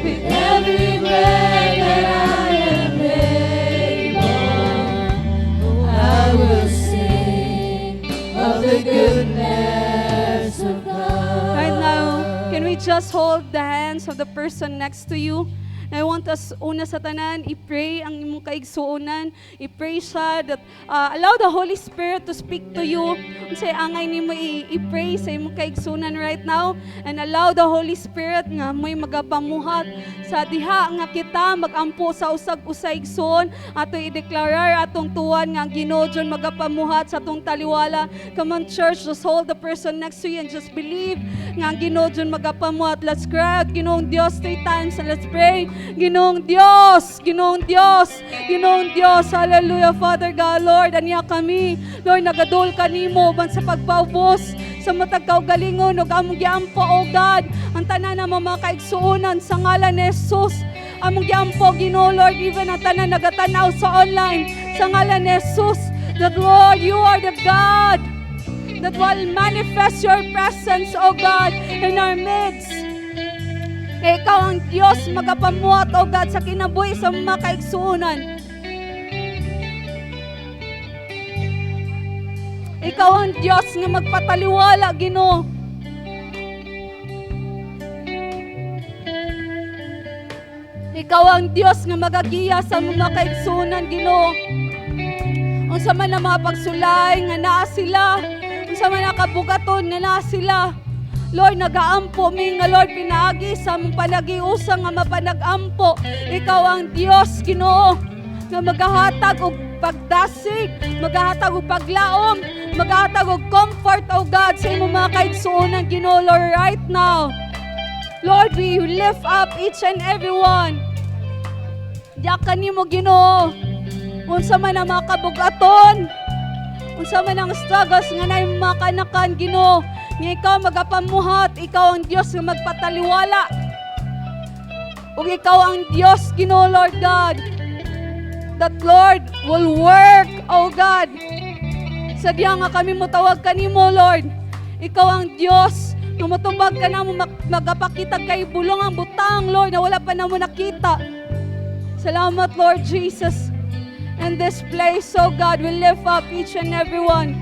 With every breath that I am able, I will sing of the goodness of God. Right now, can we just hold the hands of the person next to you? I want us, una sa tanan, i-pray ang imong kaigsuonan. I-pray siya that allow the Holy Spirit to speak to you. Kung say angay nimo i-pray sa imong kaigsuonan right now. And allow the Holy Spirit nga may magapamuhat sa diha nga kita magampo sa usag-usay igsoon. Ato i-deklarar atong tuwan nga ang Ginoo dyan magapamuhat sa atong taliwala. Come on, church, just hold the person next to you and just believe nga ang Ginoo dyan magapamuhat. Let's cry out, Ginoong Dios 3 times and let's pray. Ginoong Dios, Ginoong Dios, Ginoong Dios, hallelujah, Father God, Lord, aniya kami, Lord, nagadol ka nimo ban sa pagpaubos sa matag kaugalingon ug among giampo, O God, ang tanan ng mga kaigsuonan sa ngalan ni Jesus. Among giampo, Ginoo, Lord, even ang tanan nagatanaw sa online sa ngalan ni Jesus, that Lord, you are the God that will manifest your presence, O God, in our midst. Ikaw ang Diyos magapamuhat, O God, sa kinabuhi sa mga kaigsuonan. Ikaw ang Diyos nga magpataliwala, Ginoo. Ikaw ang Diyos nga magagiya sa mga kaigsuonan, Ginoo. Unsa man ang mga pagsulay nga naa sila, unsa man ang kabugaton nga naa sila. Lord, nagaampo mi nga Lord pinaagi sa among panagiusa nga mapanag-ampo. Ikaw ang Dios, Ginoo. nga magahatag og pagdasig, magahatag og paglaom, magahatag og comfort, oh God, sa imong mga kaigsuonan, Ginoo, Lord, right now. Lord, we lift up each and every one. Diyakan nimo, Ginoo, unsa man ang mga kabugaton, unsa man ang struggles nga na mga kanakan, Ginoo, nga ikaw magapamuhat, ikaw ang Dios nga magpataliwala. Ug ikaw ang Dios, Ginoo, Lord God, that Lord will work, oh God. Sadya nga kami mutawag kanimo, Lord. Ikaw ang Dios nga matubag ka na mo magapakita kay bulong ang butang, Lord, na wala pa na mo nakita. Salamat, Lord Jesus. In this place, oh God, we lift up each and every one.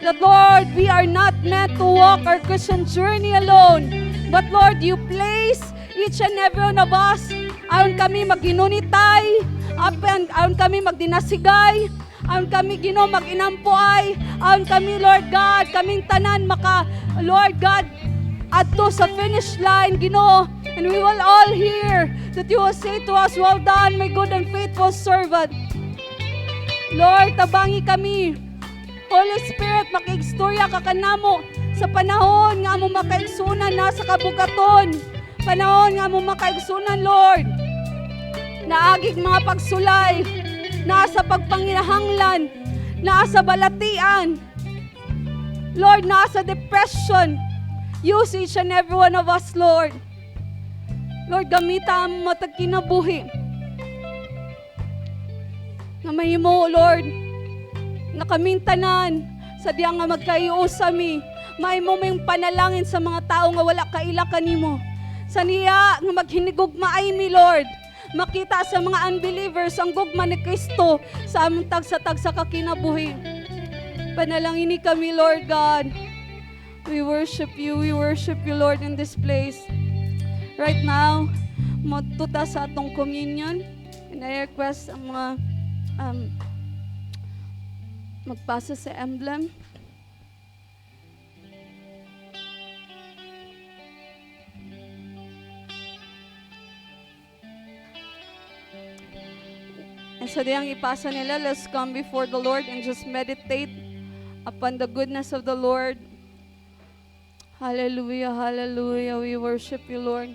That, Lord, we are not meant to walk our Christian journey alone. But, Lord, you place each and every one of us. Ayon kami maginunitay, ayon kami magdinasigay, ayon kami, Ginoo, maginampuay, ayon kami, Lord God, kaming tanan Lord God, adto sa finish line, Ginoo. And we will all hear that you will say to us, well done, my good and faithful servant. Lord, tabangi kami. Holy Spirit, makigstorya ka kanamo sa panahon nga mo makaigsunan na sa kabugaton. Panahon nga mo makaigsunan, Lord. Naagig mga pagsulay, nasa pagpanginahanglan, nasa balatian. Lord, nasa depression. Use each and every one of us, Lord. Lord, gamita ang matag kinabuhi. Nga mahimo, Lord, nga kaming tanan, sadya nga magkaiusami, mahimo may panalangin sa mga tao nga wala kaila kanimo. Saniya nga maghinigog maaymi, Lord, makita sa mga unbelievers ang gugma ni Kristo sa among tagsa-tagsa kakinabuhi. Panalangin ni kami, Lord God. We worship you, Lord, in this place. Right now, matuta sa atong communion, and I request ang mga magpasa sa emblem. And so diyang ipasa nila, let's come before the Lord and just meditate upon the goodness of the Lord. Hallelujah, hallelujah. We worship you, Lord.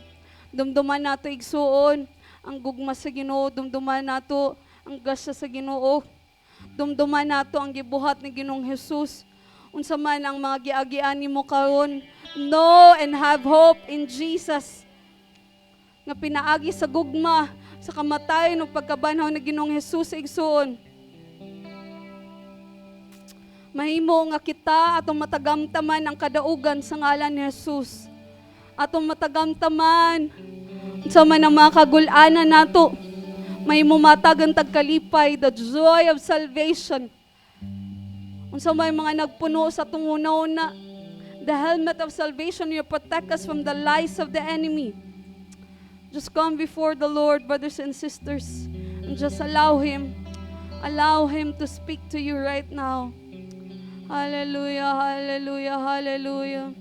Dumduman nato igsuon ang gugma sa Ginoo, dumduman nato ang grasya sa Ginoo. Dumduman nato ang gibuhat ni Ginoong Hesus. Unsa man ang mga giagian nimo karon, know and have hope in Jesus. Nga pinaagi sa gugma sa kamatayon ug pagkabanhaw ni Ginoong Hesus sa igsuon. Mahimo nga kita atong matagamtaman ang kadaugan sa ngalan ni Hesus. Atong matagamtaman sa man ang mga kagul-anan nato. Mahimo matag ang tagkalipay, the joy of salvation. Unsa may mga nagpuno sa atong una-una, the helmet of salvation will protect us from the lies of the enemy. Just come before the Lord, brothers and sisters, and just allow Him to speak to you right now. Hallelujah, hallelujah, hallelujah.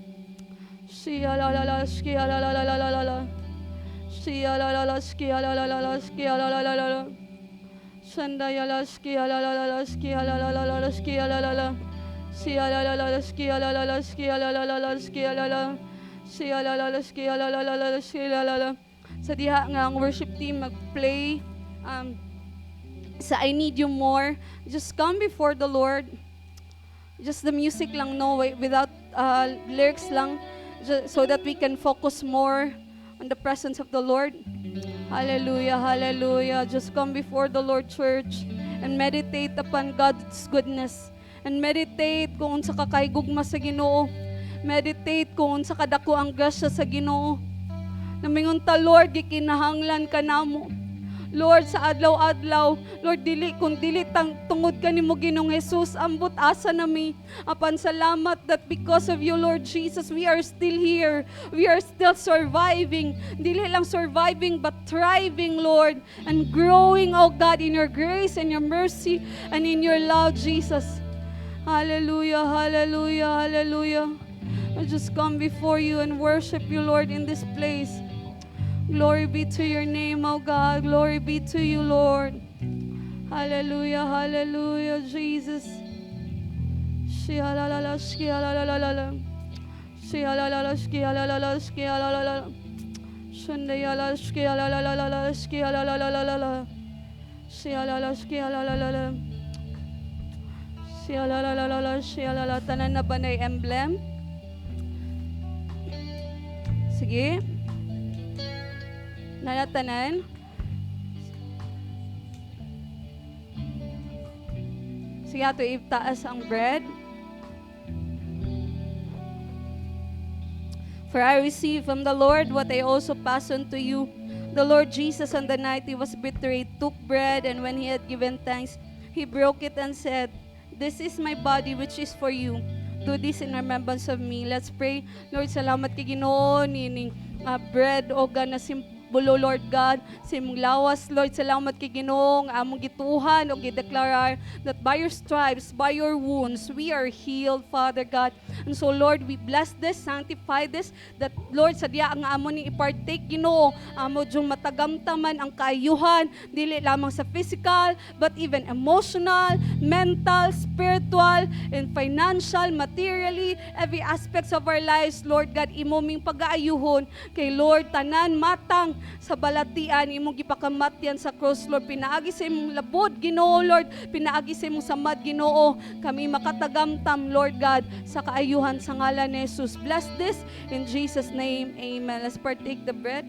Shia la la la, shia la la la la la la. Shia la la la, shia la la la la, shia la la la la la. Shanda ya la, shia la la la la, shia la la la la, shia la la la. Shia la la la, shia la la la, shia la la la la, shia la la. Shia la la la, shia la la la la, shia la la la. Sa diha nga ang worship team mag-play sa I Need You More, just come before the Lord. Just the music lang, no, without lyrics lang, so that we can focus more on the presence of the Lord. Hallelujah, hallelujah. Just come before the Lord, church, and meditate upon God's goodness. And meditate kung unsa ka kaigugma sa Ginoo. Meditate kung unsa kadako ang grasya sa Ginoo. Namingon ta, Lord, gikinahanglan ka namo. Lord, sa adlaw-adlaw, Lord, kung dili tungod ka nimo Ginoong Hesus, ambot asa nami. Apan salamat that because of you, Lord Jesus, we are still here. We are still surviving. Dili lang surviving, but thriving, Lord, and growing, oh God, in your grace and your mercy and in your love, Jesus. Hallelujah, hallelujah, hallelujah. I just come before you and worship you, Lord, in this place. Glory be to your name, oh God. Glory be to you, Lord. Hallelujah, hallelujah, Jesus. Shialalala, shialalala. Shialalala, shialalala, shialalala. Shandayala, shialalala, shialalala. Shialala, shialalala. Shialalala, shialala. Tanan na ba na emblem? Sige. Nanatanan. Sige, ato itaas ang bread. For I received from the Lord what I also passed on to you. The Lord Jesus, on the night he was betrayed, took bread, and when he had given thanks, he broke it and said, "This is my body which is for you. Do this in remembrance of me." Let's pray. Lord, salamat kay Ginoo nining bread o na simbolo, Lord God, sa imong lawas, Lord, salamat kay Ginoo nga among gituhan o gideklarar that by your stripes, by your wounds, we are healed, Father God. And so, Lord, we bless this, sanctify this, that, Lord, sadya ang amon ni ipartake, Ginoo, amo diyong matagamtaman ang kaayuhan, dili lamang sa physical, but even emotional, mental, spiritual, and financial, materially, every aspects of our lives, Lord God, imoming pag-aayuhon, kay Lord, tanan, matang, sa balatian, imong gipakamatyan sa cross, Lord, pinaagi sa imong labod, Ginoo, Lord, pinaagi sa imong samad, Ginoo, kami makatagamtam, Lord God, sa kaayuhan sa ngalan ni Jesus. Bless this in Jesus' name, amen. Let's partake the bread.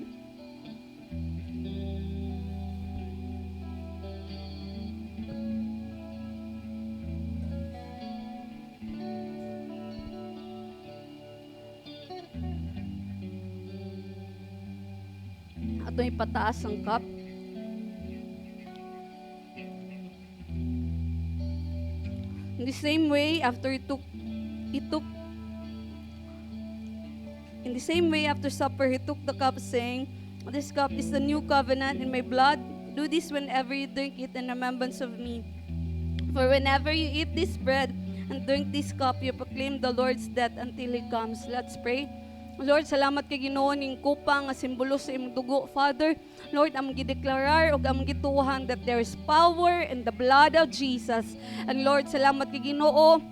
Ato ipataas ang cup. In the same way, after supper, he took the cup, saying, "This cup is the new covenant in my blood. Do this whenever you drink it in remembrance of me. For whenever you eat this bread and drink this cup, you proclaim the Lord's death until He comes." Let's pray. Lord, salamat kay Ginoo ning kupang nga simbolo sa imong dugo, Father. Lord, among gideklarar ug among gituhan that there is power in the blood of Jesus. And Lord, salamat kay Ginoo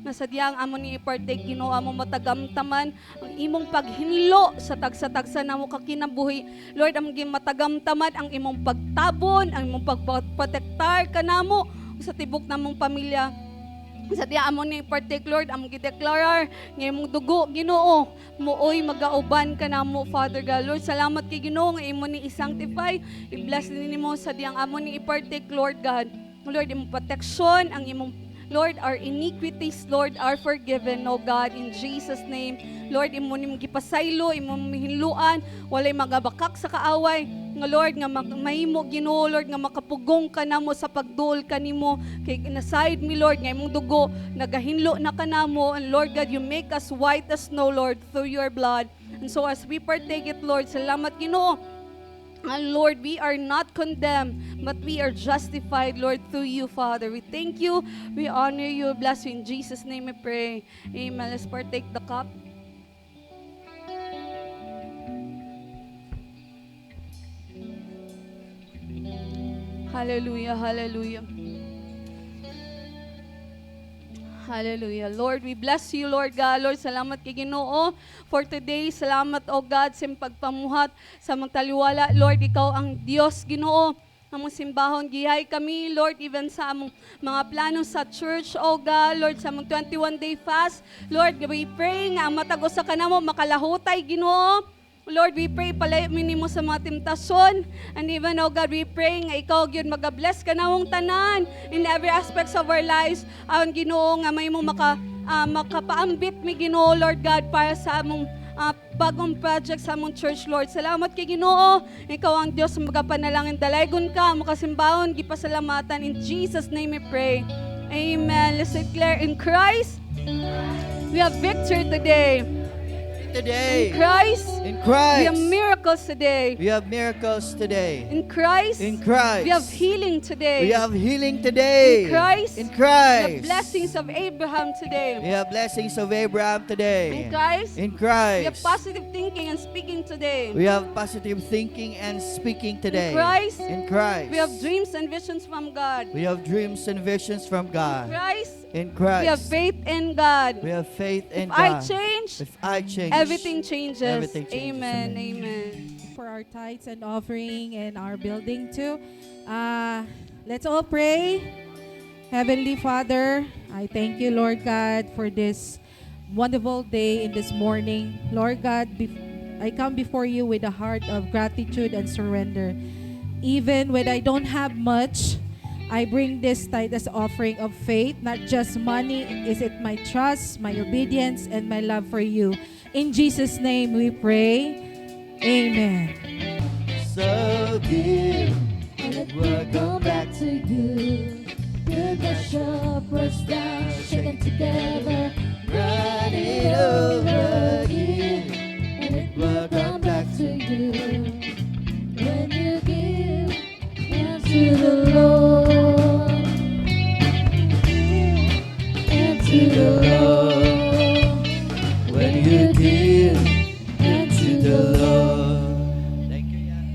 na sadyang amon ni ipartake, Ginoo, among matagamtaman ang imong paghinlo sa tagsa-tagsa namo kakinabuhi. Lord, among matagamtaman ang imong pagtabon, ang imong pagprotektar kanamo sa tibok namong pamilya. Sa diya amon ni partake, Lord, among gideklarar nga imong dugo, Ginoo, mooy magauban ka namo, Father God. Lord, salamat kay Ginoo nga imo ni i-sanctify, i-bless nimo sa diyang amon ni i-partake, Lord God. Lord, imong protection, ang imong Lord, our iniquities, Lord, are forgiven, no God, in Jesus' name. Lord, imo nimong gipasaylo, imo mihinluan, walay magabakak sa kaaway. Nga Lord, nga mahimo, Ginoo, Lord, nga makapugong ka namo sa pagduol kanimo kay naside mi, Lord, nga imong dugo nagahinlo na kanamo. And Lord God, you make us white as snow, Lord, through your blood. And so as we partake it, Lord, salamat, Ginoo. And Lord, we are not condemned, but we are justified, Lord, through you, Father. We thank you, we honor you, bless you. In Jesus' name we pray. Amen. Let's partake the cup. Hallelujah, hallelujah. Hallelujah. Lord, we bless you, Lord God. Lord, salamat kay Ginoo for today. Salamat, O God, sa pagpamuhat, sa magtaliwala. Lord, ikaw ang Diyos, Ginoo. Among simbahon, gihay kami, Lord, even sa among mga plano sa church, O God. Lord, sa among 21-day fast. Lord, we pray nga ang matag usa ka namo makalahutay, Ginoo. Lord, we pray palayo mo sa mga temptasyon. And even, oh God, we pray nga ikaw, yun, mag-bless ka na mong tanan in every aspects of our lives. Ang Ginoo nga may mo makapaambit mi, Ginoo, Lord God, para sa among bagong project sa among church, Lord. Salamat kay Ginoo. Ikaw ang Diyos, magapanalangin, dalaygon ka, makasimbahon, gipasalamatan. In Jesus' name we pray. Amen. Let's declare in Christ, we have victory today. today. Christ, In we have Christ. miracles today. We have miracles today. In Christ, In Christ. we have healing today. We have healing today. In Christ, In we have Christ. blessings of Abraham today. We have blessings of Abraham today. In Christ, In we have Christ. positive thinking and speaking today. We have positive thinking and speaking today. In Christ, In Christ. we have dreams and visions from God. We have dreams and visions from In God. Christ, In Christ. we have faith in God. We have faith in If I God. change, If I change, everything changes. Everything changes. Amen. Amen. Amen. For our tithes and offering and our building too. Let's all pray. Heavenly Father, I thank you, Lord God, for this wonderful day in this morning. Lord God, I come before you with a heart of gratitude and surrender. Even when I don't have much, I bring this tithe as offering of faith, not just money. Is it my trust, my obedience, and my love for you? In Jesus' name we pray. Amen. So give, And it will come back to you. Good measure, pressed down, shaken together, run it over again. and it will come back to you. When you give and to the Lord, and to the Lord, When you give and to to the the Lord. Thank you, Yan.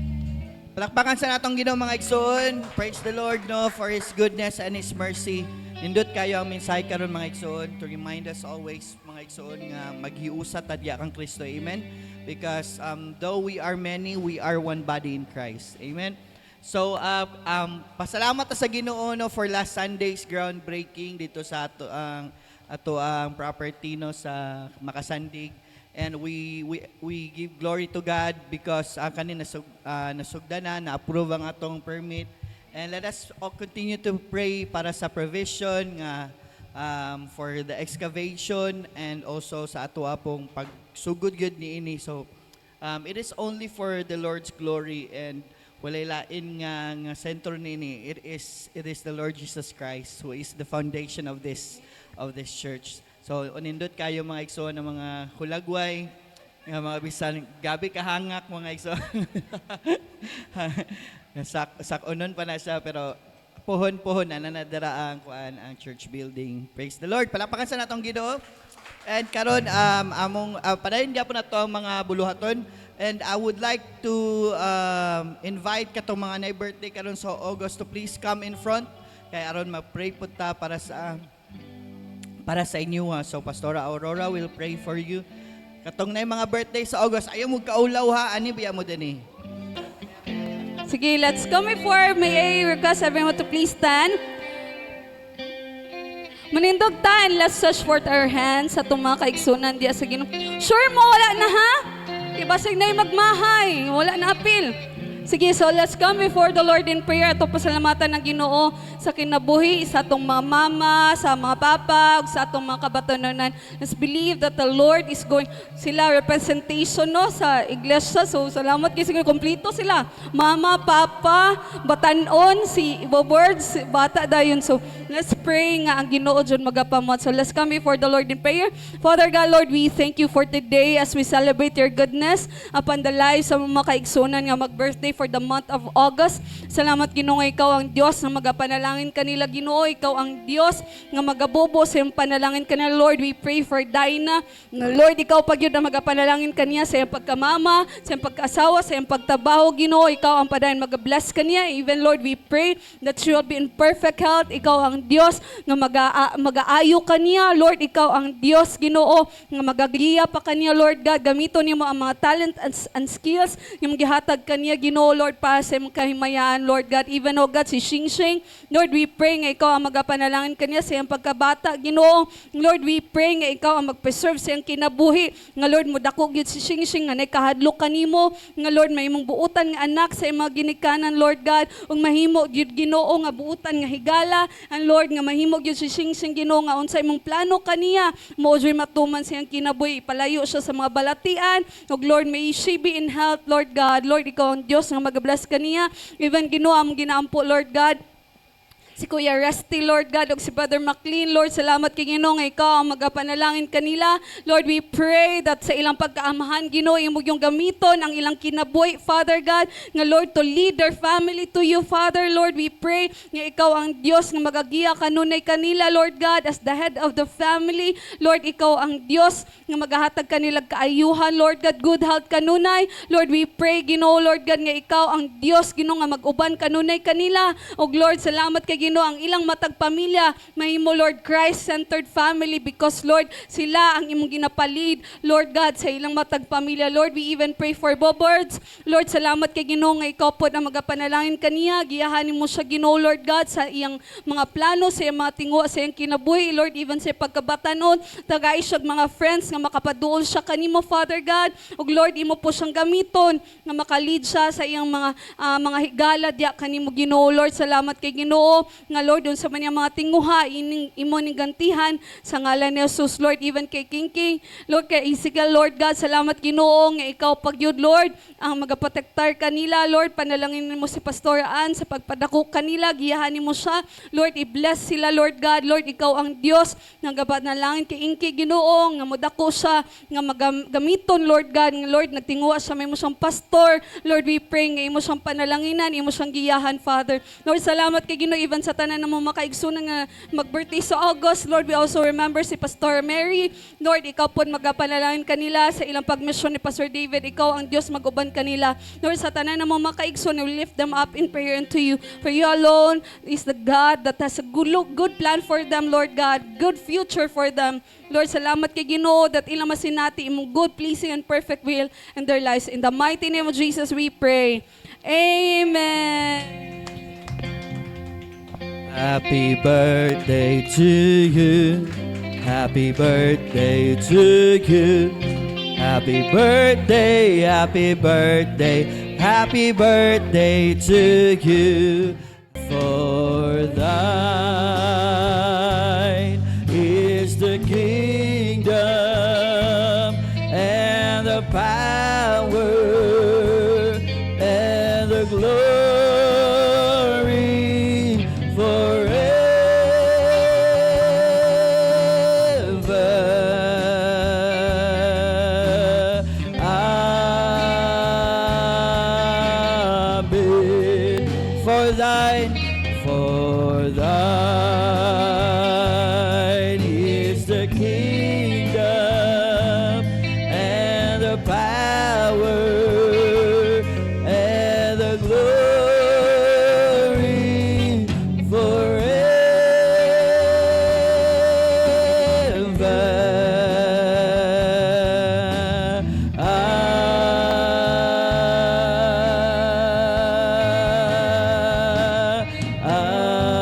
Palakpakan sa natong Ginoo mga igsoon. Praise the Lord no for His goodness and His mercy. Nindot kayo ang mensahe karon mga igsoon to remind us always mga igsoon nga maghiusa tadya kang Kristo. Amen. Because though we are many, we are one body in Christ. Amen. So pasalamat ta sa Ginoo no for last Sunday's groundbreaking dito sa ato ang property no sa Makasandig. And we give glory to God because kanin nasugdanan, na-approve ang atong permit. And let us all continue to pray para sa provision nga for the excavation and also sa ato apong pagsugod-gud niini. So it is only for the Lord's glory and walay lain nga sentro nini. It is the Lord Jesus Christ who is the foundation of this church. So, unindot kayo mga igsoon ng mga hulagway, nga mga bisan gabi kahangak mga igsoon. Sakunon pa na siya pero pohon-pohon na nadara ang church building. Praise the Lord. Palapakan sa natong Ginoo. And karon among padayon gyapon nato ang mga buluhaton. And I would like to invite katong mga na-birthday karon sa August to please come in front. Kay aron mag-pray pud ta para sa inyo. So Pastora Aurora will pray for you. Katong na mga birthday sa August, ayaw mo kaulaw ha, ani biya mo din eh. Sige, let's come before. May I request everyone to please stand. Manindog ta and let's stretch forth our hands sa itong mga kaigsunan diya sa Ginoo. Sure mo, wala na ha? Ibasig na yung magmahay. Wala na apil. Sige, so let's come before the Lord in prayer. Ito pasalamatan ng Ginoo sa kinabuhi, sa atong mga mama, sa mga papa, sa atong mga kabatanunan. Let's believe that the Lord is going, sila representation no, sa iglesia. So salamat kasi kompleto sila. Mama, papa, batanon, si words, bata dayon. So let's pray nga ang Ginoo dyan magapamot. So let's come before the Lord in prayer. Father God, Lord, we thank you for today as we celebrate your goodness upon the lives sa mga kaigsunan nga mag-birthday for the month of August. Salamat Ginoo, ikaw ang Dios nga magapanalangin kanila Ginoo, ikaw ang Dios nga magabobo sa iyong panalangin kanila. Lord, we pray for Dinah. Lord, ikaw pag yun na magapanalangin kaniya sa iyong pagkamama, sa iyong pagkasawa, sa iyong pagtabaho Ginoo, ikaw ang padayon mag-bless kaniya. Even Lord, we pray that she will be in perfect health. Ikaw ang Dios nga mag-aayo kaniya. Lord, ikaw ang Dios Ginoo nga magagliya pa kaniya. Lord God, gamiton niyo ang mga talent and skills yung gihatag kaniya Ginoo. Lord, para sa iyong kahimayaan, Lord God, even oh God, si Shing Shing, Lord, we pray nga ikaw ang magapanalangin kaniya sa iyong pagkabata, Ginoo. Lord, we pray nga ikaw ang mag-preserve sa iyong kinabuhi, nga Lord, mudako gyud si Shing Shing, nga nakahadlok kanimo, nga Lord, may imong buutan nga anak sa iyong mga ginikanan, Lord God, ug mahimo gyud Ginoo nga buutan nga higala, and Lord, nga mahimo gyud si Shing Shing, Ginoo, nga unsa imong plano kaniya, mo gyud matuman sa iyong kinabuhi, palayo siya sa mga balatian, ug Lord, may she be in health, Lord God. Lord, ikaw ang Dios nga mag-bless kaniya. Even Ginoo ang ginaampo, Lord God, si Kuya Rusty, Lord God, o si Brother McLean, Lord, salamat kay Ginoo nga ikaw ang magapanalangin kanila. Lord, we pray that sa ilang pagkaamahan, Ginoo, imo yung gamiton ang ilang kinabuhi, Father God, nga Lord, to lead their family to you, Father, Lord, we pray nga ikaw ang Diyos nga magagiya kanunay kanila, Lord God, as the head of the family. Lord, ikaw ang Diyos nga magahatag kanila kaayuhan, Lord God, good health kanunay. Lord, we pray, Ginoo, Lord God, nga ikaw ang Diyos, Ginoo, nga mag-uban kanunay kanila. O Lord, salamat kay Ginoo ang ilang matag pamilya, mahimo Lord Christ-centered family because Lord, sila ang imong ginapalid, Lord God, sa ilang matag pamilya. Lord, we even pray for Bobards. Lord, salamat kay Ginoo nga ikaw po na magapanalangin kaniya, giyahanin mo siya Ginoo, Lord God, sa iyang mga plano, sa iyang mga tingo, sa iyang kinabuhi, Lord, even sa pagkabatanon, tagay siya mga friends nga makapaduol siya kanimo, Father God. O Lord, imo po siyang gamiton nga makalid siya sa iyang mga higala diya kanimo Ginoo. Lord, salamat kay Ginoo nga Lord, dun sa manyang mga tinguha, imo ning gantihan sa ngalan ni Jesus, Lord, even kay King, Lord, kay Isigal, Lord God, salamat Ginoo nga ikaw pagyud, Lord, ang magaprotektar kanila, Lord, panalangin mo si Pastor Ann sa pagpadako kanila, giyahan mo siya, Lord, i-bless sila, Lord God, Lord, ikaw ang Dios nga gapanalangin kay Inky, Ginoo, nga modako siya, nga magamiton, Lord God, nga Lord, nagtinguha siya, may mo siyang pastor, Lord, we pray nga imo siyang panalanginan, imo siyang giyahan, Father. Lord, salamat kay Ginoo, even sa tanan na mo makaigsunan nga mag-birthday sa August. Lord, we also remember si Pastor Mary. Lord, ikaw po magapanalangin kanila sa ilang pagmisyon ni Pastor David. Ikaw ang Diyos mag-uban kanila. Lord, sa tanan na mo makaigsunan, we lift them up in prayer unto you. For you alone is the God that has a good plan for them, Lord God. Good future for them. Lord, salamat kay Ginoo that ilang masinati imong good, pleasing, and perfect will in their lives. In the mighty name of Jesus, we pray. Amen. Happy birthday to you. Happy birthday to you. Happy birthday, happy birthday, happy birthday to you. For thine is the kingdom and the power and the glory forever. Amen. For thine is the kingdom and the power and the glory forever.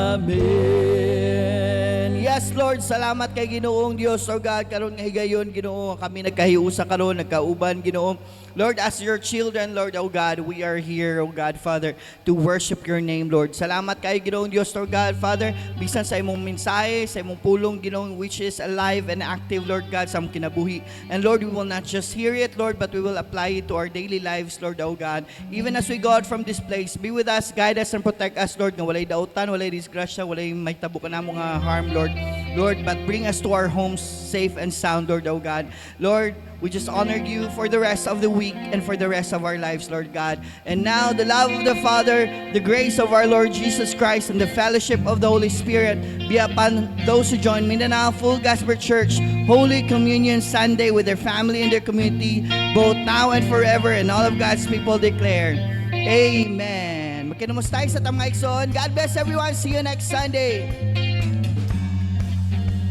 Amen. Yes, Lord, salamat kay Ginoong Dios, O God, karon nga higayon, Ginoo, kami nagkahiusa karon, nagkauban, Ginoo. Lord, as your children, Lord, O God, we are here, O God, Father, to worship your name, Lord. Salamat kay Ginoong Dios, O God, Father, bisan sa imong mensahe, sa imong pulong, Ginoong, which is alive and active, Lord God, sa among kinabuhi. And Lord, we will not just hear it, Lord, but we will apply it to our daily lives, Lord, O God. Even as we go out from this place, be with us, guide us, and protect us, Lord, nga walay dautan, walay disgrasya, walay may tabo ka na mga harm, Lord. Lord, but bring us to our homes safe and sound, Lord, O God. Lord, we just honor you for the rest of the week and for the rest of our lives, Lord God. And now, the love of the Father, the grace of our Lord Jesus Christ, and the fellowship of the Holy Spirit be upon those who join Mindanao Full Gospel Church Holy Communion Sunday with their family and their community, both now and forever, and all of God's people declare, Amen. Magkinamos tayo sa tamang igsoon. God bless everyone. See you next Sunday.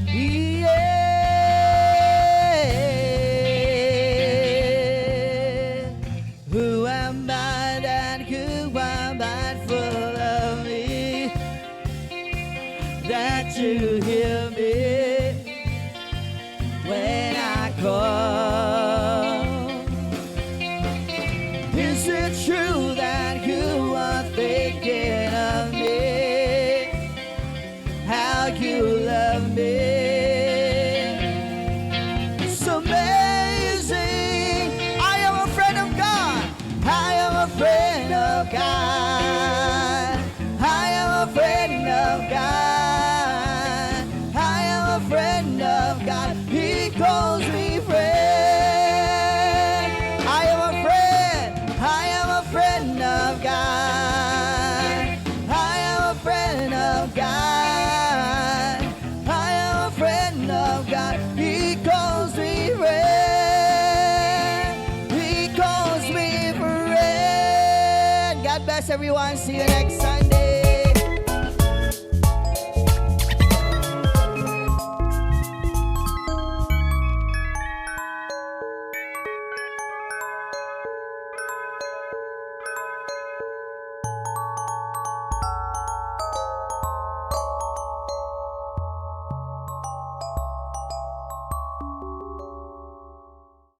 Yeah. Who am I that who am I full of me, that you hear me when I call? Is it true that you are thinking of me, how you love me? It's amazing. I am a friend of God. I am a friend of God. I am a friend of God. bless everyone. See you next Sunday.